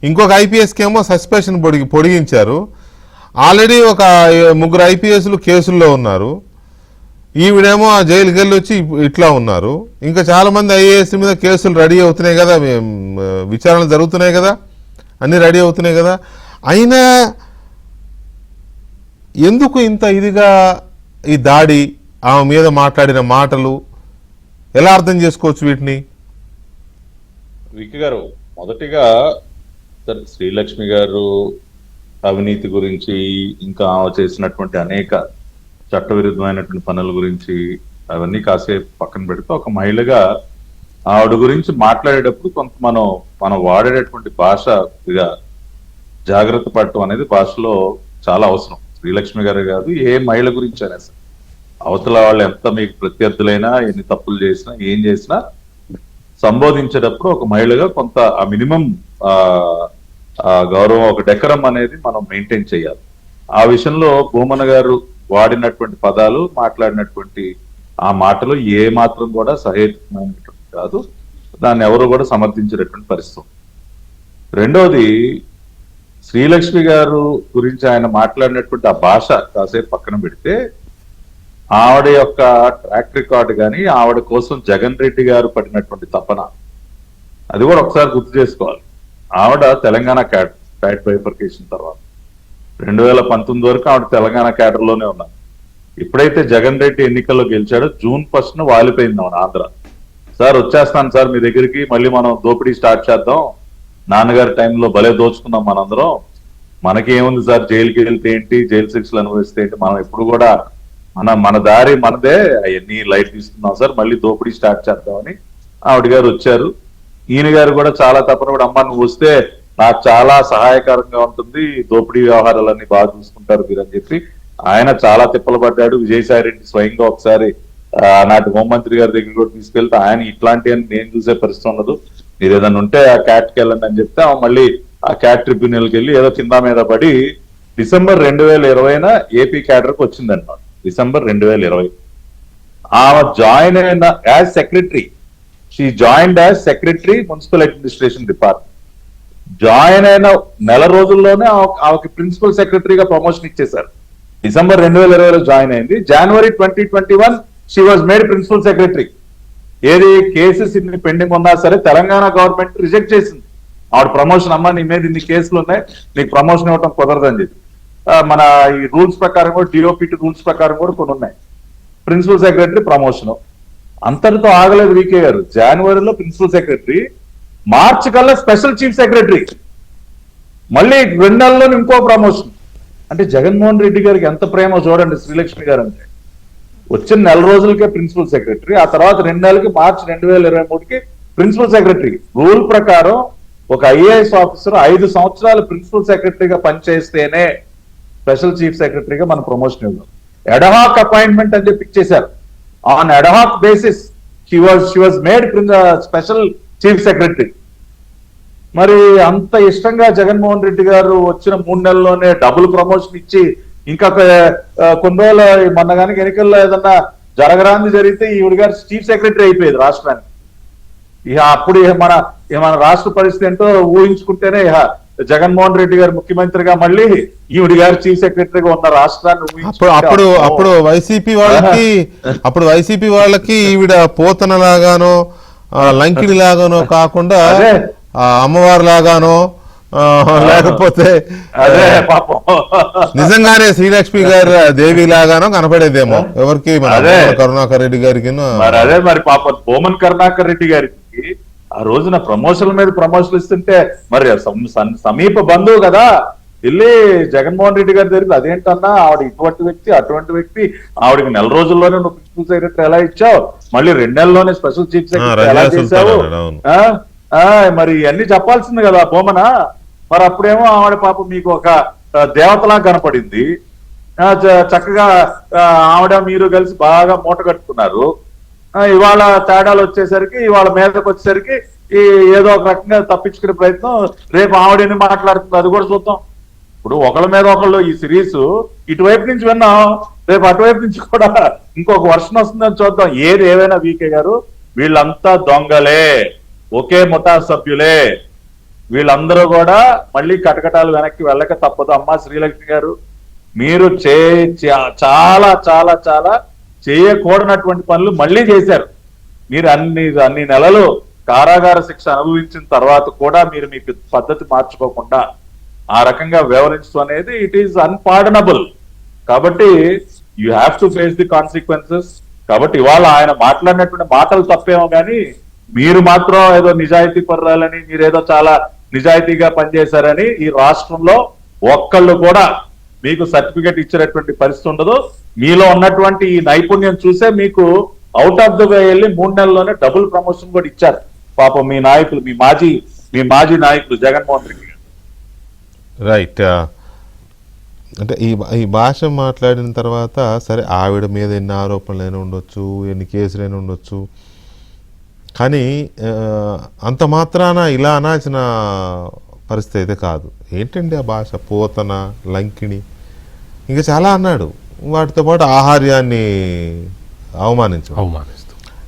ఇంకొక ఐపీఎస్కి ఏమో సస్పెన్షన్ పొడిగించారు. ఆల్రెడీ ఒక 3 ఐపీఎస్లు కేసుల్లో ఉన్నారు. ఈవిడేమో ఆ జైలుకి వెళ్ళి వచ్చి ఇట్లా ఉన్నారు. ఇంకా చాలామంది ఐఏఎస్ మీద కేసులు రెడీ అవుతున్నాయి కదా, విచారణలు జరుగుతున్నాయి కదా, అన్నీ రెడీ అవుతున్నాయి కదా. అయినా ఎందుకు ఇంత ఇదిగా ఈ దాడి, ఆమె మీద మాట్లాడిన మాటలు ఎలా అర్థం చేసుకోవచ్చు వీటిని? వికి గారు, మొదటిగా శ్రీలక్ష్మి గారు అవినీతి గురించి, ఇంకా చేసినటువంటి అనేక చట్టవిరుద్ధమైనటువంటి పనుల గురించి అవన్నీ కాసేపు పక్కన పెడితే, ఒక మహిళగా ఆవిడ గురించి మాట్లాడేటప్పుడు కొంత మనం వాడేటటువంటి భాష ఇదిగా జాగ్రత్త పడటం అనేది భాషలో చాలా అవసరం. శ్రీలక్ష్మి గారు కాదు, ఏ మహిళ గురించి అయినా సరే, అవతల వాళ్ళు ఎంత మీకు ప్రత్యర్థులైనా, ఎన్ని తప్పులు చేసినా, ఏం చేసినా సంబోధించేటప్పుడు ఒక మహిళగా కొంత ఆ మినిమం గౌరవం, ఒక డెకరం అనేది మనం మెయింటైన్ చేయాలి. ఆ విషయంలో భూమన గారు వాడినటువంటి పదాలు, మాట్లాడినటువంటి ఆ మాటలు ఏ మాత్రం కూడా సహేతుకమైనటువంటి కాదు. దాన్ని ఎవరు కూడా సమర్థించేటటువంటి పరిస్థితి. రెండోది, శ్రీలక్ష్మి గారు గురించి ఆయన మాట్లాడినటువంటి ఆ భాష కాసేపు పక్కన పెడితే, ఆవిడ యొక్క ట్రాక్ రికార్డ్ కానీ ఆవిడ కోసం జగన్ రెడ్డి గారు పడినటువంటి తపన, అది కూడా ఒకసారి గుర్తు చేసుకోవాలి. ఆవిడ తెలంగాణ క్యాడర్ ఫ్యాట్ బైఫర్కేషన్ తర్వాత 2019 వరకు ఆవిడ తెలంగాణ క్యాడర్ లోనే ఉన్నారు. ఎప్పుడైతే జగన్ రెడ్డి ఎన్నికల్లో గెలిచాడో June 1 వాలిపోయింది ఆవిడ ఆంధ్ర. సార్ వచ్చేస్తాను సార్ మీ దగ్గరికి, మళ్ళీ మనం దోపిడీ స్టార్ట్ చేద్దాం, నాన్నగారి టైంలో భలే దోచుకున్నాం మనందరం, మనకి ఏముంది సార్ జైలుకి వెళ్తే ఏంటి, జైలు శిక్షలు అనుభవిస్తే ఏంటి, మనం ఎప్పుడు కూడా మన దారి మనదే, అవన్నీ లైట్ తీసుకున్నాం సార్, మళ్ళీ దోపిడీ స్టార్ట్ చేద్దామని ఆవిడ గారు వచ్చారు. ఈయన గారు కూడా చాలా తప్పనప్పుడు, అమ్మ నువ్వు వస్తే నాకు చాలా సహాయకరంగా ఉంటుంది, దోపిడీ వ్యవహారాలన్నీ బాగా చూసుకుంటారు మీరు అని చెప్పి ఆయన చాలా తిప్పలు పడ్డాడు. విజయసాయి రెడ్డి స్వయంగా ఒకసారి నాటి హోంమంత్రి గారి దగ్గర కూడా తీసుకెళ్తే ఆయన ఇట్లాంటివన్నీ నేను చూసే పరిస్థితి ఉండదు, మీరు ఏదైనా ఉంటే ఆ క్యాట్కి వెళ్ళండి అని చెప్తే మళ్ళీ ఆ క్యాట్ ట్రిబ్యునల్కి వెళ్ళి ఏదో కింద మీద పడి December 2020 ఏపీ క్యాడర్కి వచ్చిందన్నమాట. December 2020 ఆమె జాయిన్ అయిన as secretary, she joined as secretary municipal administration department. Join అయిన నెల రోజుల్లోనే ఆమెకి ప్రిన్సిపల్ సెక్రటరీగా ప్రమోషన్ ఇచ్చేశారు. December 2020 జాయిన్ అయింది. January 2021 she was made principal secretary. ఏది కేసెస్ ఇన్ని పెండింగ్ ఉన్నా సరే తెలంగాణ గవర్నమెంట్ రిజెక్ట్ చేసింది ఆవిడ ప్రమోషన్. అమ్మా నీ మీద ఇన్ని కేసులు ఉన్నాయి, నీకు ప్రమోషన్ ఇవ్వడం కుదరదని చెప్పి మన ఈ రూల్స్ ప్రకారం కూడా డిఓపిటి రూల్స్ ప్రకారం కూడా కొన్ని ఉన్నాయి. ప్రిన్సిపల్ సెక్రటరీ ప్రమోషన్ అంతటితో ఆగలేదు. వికే గారు జనవరిలో ప్రిన్సిపల్ సెక్రటరీ, మార్చ్ కల్లా స్పెషల్ చీఫ్ సెక్రటరీ, మళ్ళీ 2 నెలల్లో ఇంకో ప్రమోషన్. అంటే జగన్మోహన్ రెడ్డి గారికి ఎంత ప్రేమ చూడండి శ్రీలక్ష్మి గారు అంటే. వచ్చిన నెల రోజులకే ప్రిన్సిపల్ సెక్రటరీ, ఆ తర్వాత 2 నెలలకి మార్చి 2023కి ప్రిన్సిపల్ సెక్రటరీ. రూల్ ప్రకారం ఒక ఐఏఎస్ ఆఫీసర్ 5 సంవత్సరాలు ప్రిన్సిపల్ సెక్రటరీగా పనిచేస్తేనే స్పెషల్ చీఫ్ సెక్రటరీగా మనం ప్రమోషన్ ఇవ్వడం. ఎడహాక్ అపాయింట్మెంట్ అని చెప్పి ఇచ్చేశారు. On ad hoc basis she was made special chief secretary. మరి అంత ఇష్టంగా జగన్మోహన్ రెడ్డి గారు వచ్చిన 3 నెలల్లోనే డబుల్ ప్రమోషన్ ఇచ్చి, ఇంకా కొన్ని రోజులు మొన్న కనుక ఎన్నికల్లో ఏదన్నా జరగరాంది జరిగితే ఈవిడ గారు చీఫ్ సెక్రటరీ అయిపోయేది రాష్ట్రానికి. ఇక అప్పుడు మన రాష్ట్ర పరిస్థితి ఏంటో ఊహించుకుంటేనే జగన్మోహన్ రెడ్డి గారు ముఖ్యమంత్రిగా మళ్ళీ ఈవిడ గారు చీఫ్ సెక్రటరీగా ఉన్న రాష్ట్రాన్ని అప్పుడు వైసీపీ వాళ్ళకి ఈవిడ పోతన లాగానో లంకిడి లాగానో కాకుండా అమ్మవారి లాగానో లేకపోతే నిజంగానే శ్రీలక్ష్మి గారు దేవి లాగానో కనపడేదేమో ఎవరికి, కరుణాకర్ రెడ్డి గారికి. అదే మరి పాప బోమన్ కరుణాకర్ రెడ్డి గారికి ఆ రోజున ప్రమోషన్ల మీద ప్రమోషన్లు ఇస్తుంటే మరి సమీప బంధువు కదా వెళ్ళి జగన్మోహన్ రెడ్డి గారి దగ్గర అదేంటన్నా ఆవిడ ఇటువంటి వ్యక్తి అటువంటి వ్యక్తి, ఆవిడకి 1 నెల రోజుల్లోనే నువ్వు ప్రిన్సిపల్ సెక్రటరీ ఎలా ఇచ్చావు, మళ్ళీ 2 నెలల్లోనే స్పెషల్ చీఫ్ సెక్రటరీ ఎలా చేశావు, మరి ఇవన్నీ చెప్పాల్సింది కదా బొమ్మన. మరి అప్పుడేమో ఆవిడ పాపం మీకు ఒక దేవతలా కనపడింది. చక్కగా ఆవిడ మీరు కలిసి బాగా మూట కట్టుకున్నారు. ఇవాళ తేడాలు వచ్చేసరికి, ఇవాళ మీదకి వచ్చేసరికి ఏదో ఒక రకంగా తప్పించుకునే ప్రయత్నం. రేపు ఆవిడని మాట్లాడుతుంది, అది కూడా చూద్దాం. ఇప్పుడు ఒకళ్ళ మీద ఒకళ్ళు ఈ సిరీస్ ఇటువైపు నుంచి విన్నాం, రేపు అటువైపు నుంచి కూడా ఇంకొక వర్షం వస్తుందని చూద్దాం. ఏది ఏవైనా వీకే గారు వీళ్ళంతా దొంగలే, ఒకే ముఠా సభ్యులే, వీళ్ళందరూ కూడా మళ్ళీ కటకటాలు వెనక్కి వెళ్ళక తప్పదు. అమ్మా శ్రీలక్ష్మి గారు మీరు చాలా చాలా చాలా చేయకూడనటువంటి పనులు మళ్ళీ చేశారు. మీరు అన్ని నెలలు కారాగార శిక్ష అనుభవించిన తర్వాత కూడా మీరు మీ పద్ధతి మార్చుకోకుండా ఆ రకంగా వ్యవహరించడం అనేది ఇట్ ఈస్ అన్పార్డనబుల్. కాబట్టి you have to face the consequences. కాబట్టి ఇవాళ ఆయన మాట్లాడినటువంటి మాటలు తప్పేమో కానీ మీరు మాత్రం ఏదో నిజాయితీ పర్రాలని, మీరేదో చాలా నిజాయితీగా పనిచేశారని ఈ రాష్ట్రంలో ఒక్కళ్ళు కూడా మీకు సర్టిఫికేట్ ఇచ్చినటువంటి పరిస్థితి ఉండదు. మీలో ఉన్నటువంటి ఈ నైపుణ్యం చూసే మీకు అవుట్ ఆఫ్ ద వే వెళ్ళి 3 నెలల్లోనే డబుల్ ప్రమోషన్ కూడా ఇచ్చారు పాపం మీ నాయకులు, మీ మాజీ నాయకులు జగన్మోహన్ రెడ్డి గారు. రైట్. అంటే ఈ భాష మాట్లాడిన తర్వాత సరే ఆవిడ మీద ఎన్ని ఆరోపణలైనా ఉండొచ్చు, ఎన్ని కేసులైనా ఉండొచ్చు, కానీ అంత మాత్రాన ఇలా అనాల్సిన పరిస్థితి అయితే కాదు. ఏంటండి ఆ భాష, పోతన, లంకిణి, ఇంకా చాలా అన్నాడు. వాటితో పాటు ఆహార్యాన్ని అవమానిస్తూ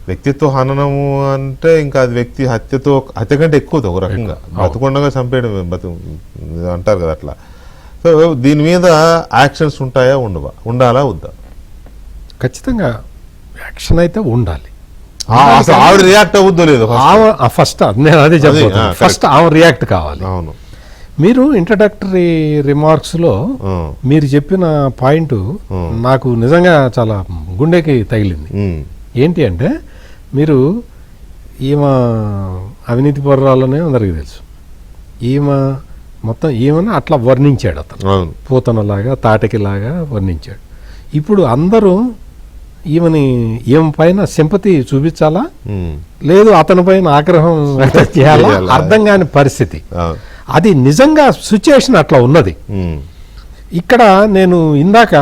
వ్యక్తిత్వ హననము అంటే ఇంకా అది వ్యక్తి హత్య కంటే ఎక్కువ ఒక రకంగా బతుకుండగా చంపేయడం అంటారు కదా అట్లా. సో దీని మీద యాక్షన్స్ ఉంటాయా ఉండాలా వద్దా? ఖచ్చితంగా యాక్షన్ అయితే ఉండాలి. అసలు ఆవిడ రియాక్ట్ అవ్వద్దు లేదు ఫస్ట్ నేను అదే చెప్పాను, ఫస్ట్ ఆమె రియాక్ట్ కావాలి. అవును, మీరు ఇంట్రడక్టరీ రిమార్క్స్లో మీరు చెప్పిన పాయింట్ నాకు నిజంగా చాలా గుండెకి తగిలింది. ఏంటి అంటే, మీరు ఈమె అవినీతి పరురాలనే అందరికీ తెలుసు, ఈమెను అట్లా వర్ణించాడు అతను, పూతనలాగా తాటకిలాగా వర్ణించాడు. ఇప్పుడు అందరూ ఈమె పైన సింపతి చూపించాలా, లేదు అతని పైన ఆగ్రహం వ్యక్తం చేయాలా, అర్థం కాని పరిస్థితి. అది నిజంగా సిచ్యుయేషన్ అట్లా ఉన్నది. ఇక్కడ నేను ఇందాక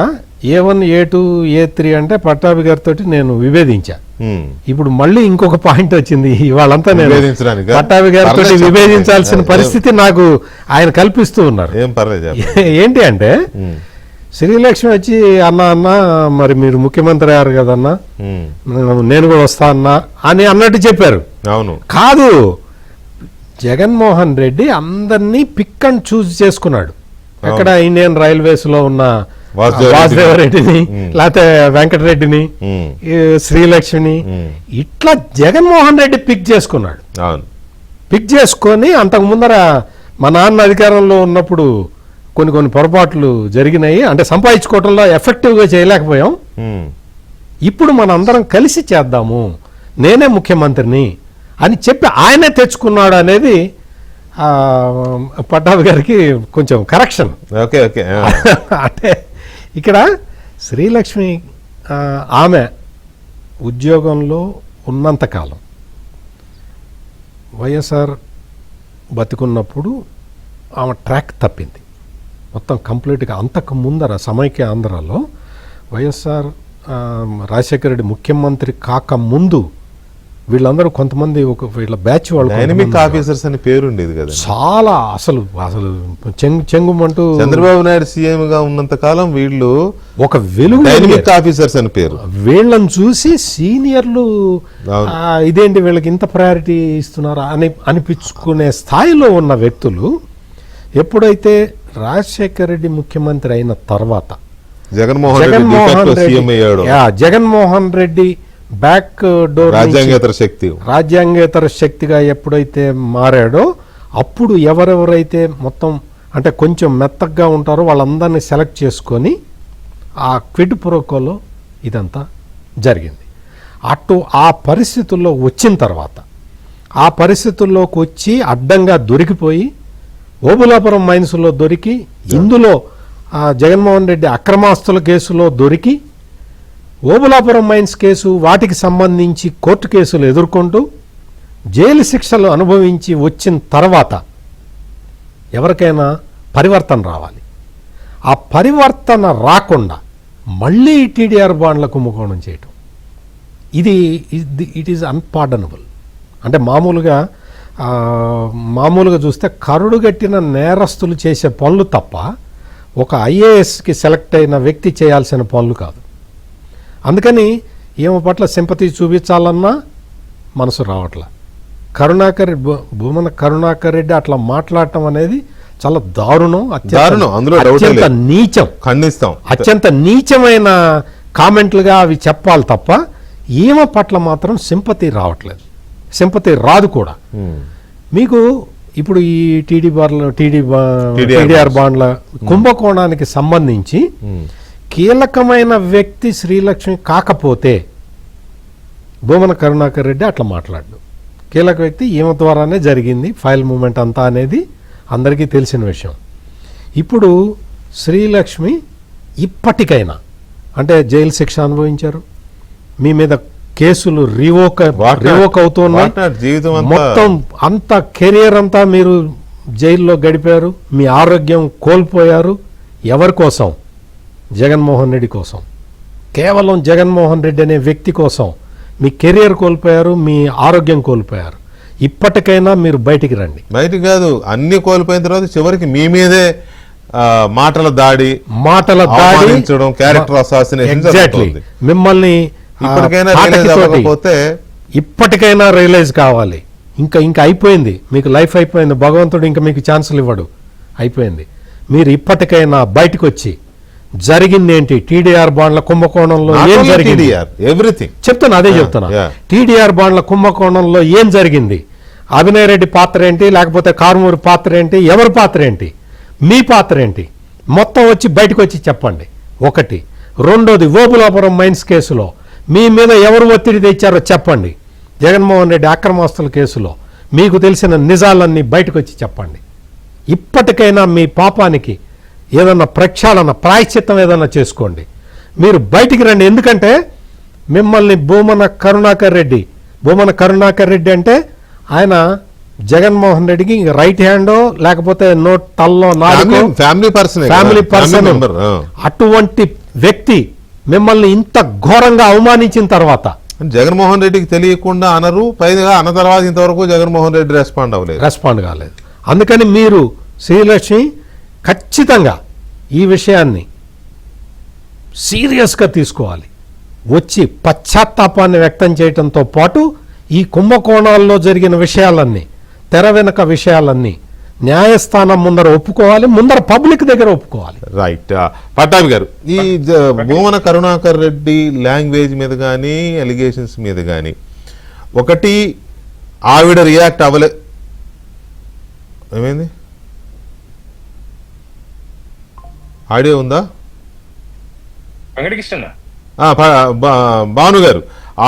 A1, A2, A3 అంటే పట్టాభి గారితో నేను విభేదించా. ఇప్పుడు మళ్ళీ ఇంకొక పాయింట్ వచ్చింది, వాళ్ళంతా నేను పట్టాభి గారితో విభేదించాల్సిన పరిస్థితి నాకు ఆయన కల్పిస్తూ ఉన్నారు. ఏంటి అంటే, శ్రీలక్ష్మి వచ్చి అన్న మరి మీరు ముఖ్యమంత్రి అయ్యారు కదన్నా, నేను కూడా వస్తా అన్నా అని అన్నట్టు చెప్పారు. అవును, కాదు, జగన్మోహన్ రెడ్డి అందరినీ పిక్ అండ్ చూజ్ చేసుకున్నాడు. అక్కడ ఇండియన్ రైల్వేస్ లో ఉన్న వాసుదేవరెడ్డిని, లేకపోతే వెంకటరెడ్డిని, శ్రీలక్ష్మిని, ఇట్లా జగన్మోహన్ రెడ్డి పిక్ చేసుకున్నాడు. పిక్ చేసుకొని అంతకు ముందర మా నాన్న అధికారంలో ఉన్నప్పుడు కొన్ని పొరపాట్లు జరిగినాయి, అంటే సంపాదించుకోవటంలో ఎఫెక్టివ్గా చేయలేకపోయాం, ఇప్పుడు మనందరం కలిసి చేద్దాము, నేనే ముఖ్యమంత్రిని అని చెప్పి ఆయనే తెచ్చుకున్నాడు అనేది పట్టాభి గారికి కొంచెం కరెక్షన్. అంటే ఇక్కడ శ్రీలక్ష్మి ఆమె ఉద్యోగంలో ఉన్నంతకాలం వైఎస్ఆర్ బతికున్నప్పుడు ఆమె ట్రాక్ తప్పింది మొత్తం కంప్లీట్గా. అంతకు ముందర సమైక్య ఆంధ్రాలో వైఎస్ఆర్ రాజశేఖర రెడ్డి ముఖ్యమంత్రి కాక ముందు వీళ్ళందరూ కొంతమంది వీళ్ళ బ్యాచ్ వాళ్ళు డైనమిక్ ఆఫీసర్స్ అని పేరు ఉండేది కదా, చాలా అసలు చెంగుమంటూ. చంద్రబాబు నాయుడు సీఎం గా ఉన్నంత కాలం వీళ్ళు ఒక వెలుగు డైనమిక్ ఆఫీసర్స్ అని పేరు. వీళ్ళని చూసి సీనియర్లు ఇదేంటి వీళ్ళకి ఇంత ప్రయారిటీ ఇస్తున్నారు అనిపించుకునే స్థాయిలో ఉన్న వ్యక్తులు ఎప్పుడైతే రాజశేఖర రెడ్డి ముఖ్యమంత్రి అయిన తర్వాత జగన్మోహన్ రెడ్డి బ్యాక్ డోర్ రాజ్యాంగేతర శక్తిగా ఎప్పుడైతే మారాడో అప్పుడు ఎవరెవరైతే మొత్తం అంటే కొంచెం మెత్తగా ఉంటారో వాళ్ళందరినీ సెలెక్ట్ చేసుకొని ఆ క్విడ్ ప్రోకోలో ఇదంతా జరిగింది. అటు ఆ పరిస్థితుల్లో వచ్చిన తర్వాత ఆ పరిస్థితుల్లోకి వచ్చి అడ్డంగా దొరికిపోయి ఓబులాపురం మైన్స్లో దొరికి, ఇందులో జగన్మోహన్ రెడ్డి అక్రమాస్తుల కేసులో దొరికి, ఓబులాపురం మైన్స్ కేసు వాటికి సంబంధించి కోర్టు కేసులు ఎదుర్కొంటూ జైలు శిక్షలు అనుభవించి వచ్చిన తర్వాత ఎవరికైనా పరివర్తన రావాలి. ఆ పరివర్తన రాకుండా మళ్ళీ టీడీఆర్ బాండ్ల కుంభకోణం చేయటం, ఇట్ ఈజ్ అన్పార్డనబుల్. అంటే మామూలుగా చూస్తే కరుడుగట్టిన నేరస్తులు చేసే పనులు తప్ప ఒక ఐఏఎస్కి సెలెక్ట్ అయిన వ్యక్తి చేయాల్సిన పనులు కాదు. అందుకని ఈమె పట్ల సింపతి చూపించాలన్నా మనసు రావట్లా. భూమన కరుణాకర్ రెడ్డి అట్లా మాట్లాడటం అనేది చాలా దారుణం, అత్యంత నీచం, ఖండిస్తాం. అత్యంత నీచమైన కామెంట్లుగా అవి చెప్పాలి తప్ప ఈమె పట్ల మాత్రం సింపతి రావట్లేదు, సింపతి రాదు కూడా. మీకు ఇప్పుడు ఈ టీడీఆర్ బాండ్ల కుంభకోణానికి సంబంధించి కీలకమైన వ్యక్తి శ్రీలక్ష్మి కాకపోతే భూమన కరుణాకర్ రెడ్డి అట్లా మాట్లాడు. కీలక వ్యక్తి ఈమె ద్వారానే జరిగింది ఫైల్ మూమెంట్ అంతా అనేది అందరికీ తెలిసిన విషయం. ఇప్పుడు శ్రీలక్ష్మి ఇప్పటికైనా అంటే జైలు శిక్ష అనుభవించారు, మీ మీద కేసులు రివోక్ అవుతున్నాయి, మొత్తం అంత కెరియర్ అంతా మీరు జైల్లో గడిపారు, మీ ఆరోగ్యం కోల్పోయారు. ఎవరి కోసం? జగన్మోహన్ రెడ్డి కోసం. కేవలం జగన్మోహన్ రెడ్డి అనే వ్యక్తి కోసం మీ కెరియర్ కోల్పోయారు, మీ ఆరోగ్యం కోల్పోయారు. ఇప్పటికైనా మీరు బయటికి రండి. బయటికి కాదు, అన్ని కోల్పోయిన తర్వాత చివరికి మీ మీదే మాటల దాడి, క్యారెక్టర్ అసాసినేషన్, మిమ్మల్ని ఇప్పటికైనా రిలీజ్ అవ్వకపోతే ఇప్పటికైనా రియలైజ్ కావాలి. ఇంకా అయిపోయింది, మీకు లైఫ్ అయిపోయింది, భగవంతుడు ఇంకా మీకు ఛాన్సులు ఇవ్వడు, అయిపోయింది. మీరు ఇప్పటికైనా బయటకు వచ్చి జరిగింది ఏంటి, టీడీఆర్ బాండ్ల కుంభకోణంలో ఏం జరిగింది ఎవ్రీథింగ్ చెప్తున్నా, అదే చెప్తున్నా. టీడీఆర్ బాండ్ల కుంభకోణంలో ఏం జరిగింది, అభినయ్ రెడ్డి పాత్ర ఏంటి, లేకపోతే కారుమూరి పాత్ర ఏంటి, ఎవరి పాత్ర ఏంటి, మీ పాత్ర ఏంటి, మొత్తం వచ్చి బయటకు వచ్చి చెప్పండి. ఒకటి. రెండోది, ఓబులాపురం మైన్స్ కేసులో మీ మీద ఎవరు ఒత్తిడి తెచ్చారో చెప్పండి. జగన్మోహన్ రెడ్డి అక్రమాస్తుల కేసులో మీకు తెలిసిన నిజాలన్నీ బయటకు వచ్చి చెప్పండి. ఇప్పటికైనా మీ పాపానికి ఏదన్నా ప్రక్షాళన, ప్రాయశ్చిత్తం ఏదన్నా చేసుకోండి. మీరు బయటికి రండి. ఎందుకంటే మిమ్మల్ని భూమన కరుణాకర్ రెడ్డి అంటే ఆయన జగన్మోహన్ రెడ్డికి రైట్ హ్యాండ్, లేకపోతే నోట్ తల్లో నాలుగు ఫ్యామిలీ పర్సన్. అటువంటి వ్యక్తి మిమ్మల్ని ఇంత ఘోరంగా అవమానించిన తర్వాత జగన్మోహన్ రెడ్డికి తెలియకుండా అనరు, పైగా అన్న తర్వాత ఇంతవరకు జగన్మోహన్ రెడ్డి రెస్పాండ్ కాలేదు. అందుకని మీరు శ్రీలక్ష్మి ఖచ్చితంగా ఈ విషయాన్ని సీరియస్గా తీసుకోవాలి. వచ్చి పశ్చాత్తాపాన్ని వ్యక్తం చేయడంతో పాటు ఈ కుంభకోణాల్లో జరిగిన విషయాలన్నీ, తెర వెనుక విషయాలన్నీ న్యాయస్థానం ముందర ఒప్పుకోవాలి, ముందర పబ్లిక్ దగ్గర ఒప్పుకోవాలి. రైట్. పట్టాభి గారు, ఈ భూమన కరుణాకర్ రెడ్డి లాంగ్వేజ్ మీద కానీ అలిగేషన్స్ మీద కానీ, ఒకటి ఆవిడ రియాక్ట్ అవ్వలే, ఏమైంది, ఆడియో ఉందా? భాను గారు,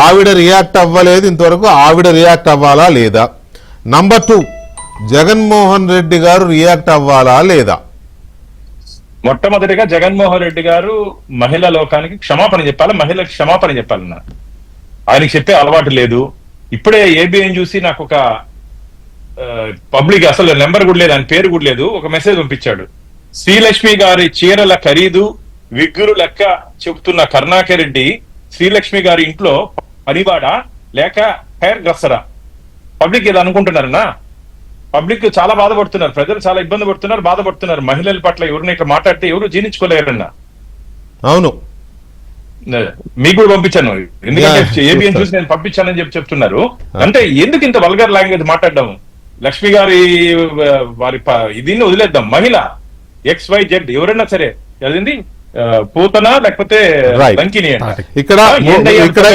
ఆవిడ రియాక్ట్ అవ్వలేదు ఇంతవరకు, ఆవిడ రియాక్ట్ అవ్వాలా లేదా? నంబర్ 2, జగన్మోహన్ రెడ్డి గారు రియాక్ట్ అవ్వాలా లేదా? మొట్టమొదటిగా జగన్మోహన్ రెడ్డి గారు మహిళా లోకానికి క్షమాపణ చెప్పాలి, మహిళలకు క్షమాపణ చెప్పాలన్నా ఆయనకి చెప్పే అలవాటు లేదు. ఇప్పుడే ఏబిఎన్ చూసి నాకు ఒక పబ్లిక్ అసలు నెంబర్ కూడా లేదు, ఆయన పేరు కూడా లేదు, ఒక మెసేజ్ పంపించాడు. శ్రీలక్ష్మి గారి చీరల ఖరీదు విగ్గురు లెక్క చెబుతున్న కరుణాకర్ రెడ్డి శ్రీలక్ష్మి గారి ఇంట్లో పనివాడా లేక హెయిర్ డ్రెస్సరా? పబ్లిక్ ఏదో అనుకుంటున్నారన్నా. పబ్లిక్ చాలా బాధపడుతున్నారు, ప్రజలు చాలా ఇబ్బంది పడుతున్నారు, బాధపడుతున్నారు. మహిళల పట్ల ఎవరిని ఇట్లా మాట్లాడితే ఎవరు జీర్ణించుకోలేరన్నా. అవును, మీకు కూడా పంపించాను, ఎందుకంటే ఏబిఎన్ చూసి నేను పంపించానని చెప్తున్నారు. అంటే ఎందుకు ఇంత వల్గర్ లాంగ్వేజ్ మాట్లాడడం? లక్ష్మి గారి వారి దీన్ని వదిలేద్దాం. మహిళ XYZ ఎవరైనా సరే, అదేంటి పూతన లేకపోతే లంకిని. ఇక్కడ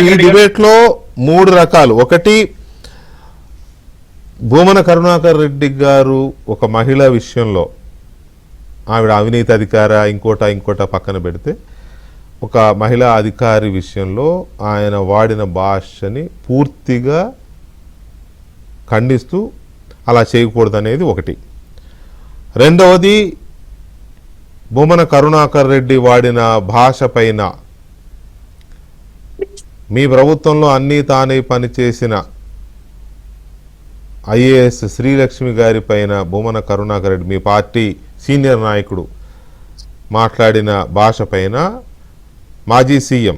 ఈ డిబేట్ లో 3 రకాలు. ఒకటి, భూమన కరుణాకర్ రెడ్డి గారు ఒక మహిళ విషయంలో ఆవిడ అవినీతి అధికార ఇంకోట పక్కన పెడితే, ఒక మహిళా అధికారి విషయంలో ఆయన వాడిన భాషని పూర్తిగా ఖండిస్తూ అలా చేయకూడదు అనేది ఒకటి. రెండవది, భూమన కరుణాకర్ రెడ్డి వాడిన భాష పైన మీ ప్రభుత్వంలో అన్నీ తానే పనిచేసిన ఐఏఎస్ శ్రీలక్ష్మి గారి పైన భూమన కరుణాకర్ రెడ్డి, మీ పార్టీ సీనియర్ నాయకుడు, మాట్లాడిన భాష పైన మాజీ సీఎం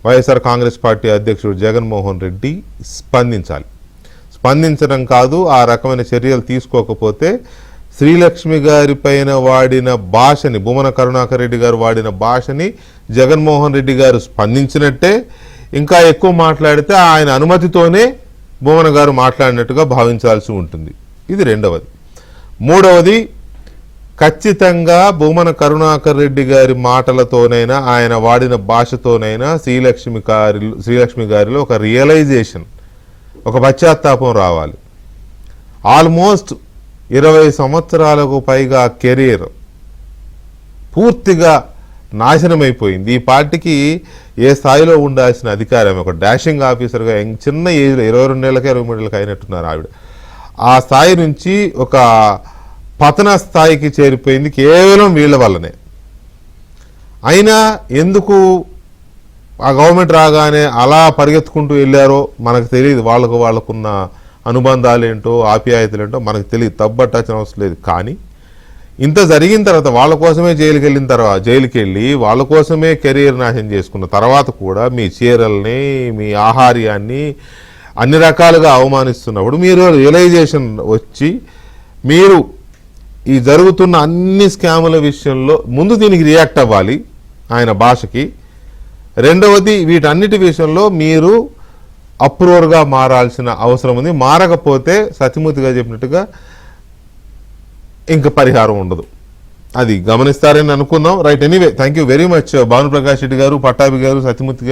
వైఎస్ఆర్ కాంగ్రెస్ పార్టీ అధ్యక్షుడు జగన్మోహన్ రెడ్డి స్పందించడం కాదు, ఆ రకమైన చర్యలు తీసుకోకపోతే శ్రీలక్ష్మి గారి పైన వాడిన భాషని, భూమన కరుణాకర్ రెడ్డి గారు వాడిన భాషని జగన్మోహన్ రెడ్డి గారు స్పందించినట్టే, ఇంకా ఎక్కువ మాట్లాడితే ఆయన అనుమతితోనే భూమన గారు మాట్లాడినట్టుగా భావించాల్సి ఉంటుంది. ఇది రెండవది. మూడవది, ఖచ్చితంగా భూమన కరుణాకర్ రెడ్డి గారి మాటలతోనైనా ఆయన వాడిన భాషతోనైనా శ్రీలక్ష్మి గారిలో ఒక రియలైజేషన్, ఒక పశ్చాత్తాపం రావాలి. ఆల్మోస్ట్ 20 సంవత్సరాలకు పైగా కెరీర్ పూర్తిగా నాశనమైపోయింది. ఈ పార్టీకి ఏ స్థాయిలో ఉండాల్సిన అధికారం, ఒక డాషింగ్ ఆఫీసర్గా చిన్న ఏజ్లో 22 ఏళ్ళకి 23 ఏళ్ళకి అయినట్టున్నారు ఆవిడ. ఆ స్థాయి నుంచి ఒక పతన స్థాయికి చేరిపోయింది కేవలం వీళ్ళ వల్లనే. అయినా ఎందుకు ఆ గవర్నమెంట్ రాగానే అలా పరిగెత్తుకుంటూ వెళ్ళారో మనకు తెలియదు. వాళ్ళకున్న అనుబంధాలు ఏంటో, ఆప్యాయతలు ఏంటో మనకు తెలియదు, తప్పట్టాల్సిన అవసరం లేదు. కానీ ఇంత జరిగిన తర్వాత, వాళ్ళ కోసమే జైలుకి వెళ్ళి వాళ్ళ కోసమే కెరీర్ నాశనం చేసుకున్న తర్వాత కూడా మీ చీరల్ని, మీ ఆహార్యాన్ని అన్ని రకాలుగా అవమానిస్తున్నప్పుడు మీరు రియలైజేషన్ వచ్చి మీరు ఈ జరుగుతున్న అన్ని స్కాముల విషయంలో ముందు దీనికి రియాక్ట్ అవ్వాలి ఆయన భాషకి. రెండవది, వీటన్నిటి విషయంలో మీరు అప్రూవర్గా మారాల్సిన అవసరం ఉంది. మారకపోతే సత్యమూర్తి గారు చెప్పినట్టుగా ఇంకా పరిహారం ఉండదు. అది గమనిస్తారని అనుకుందాం. Right, anyway thank you very much Bhanuprakash Reddy గారు, పట్టాభి గారు, సత్యమూర్తి గారు.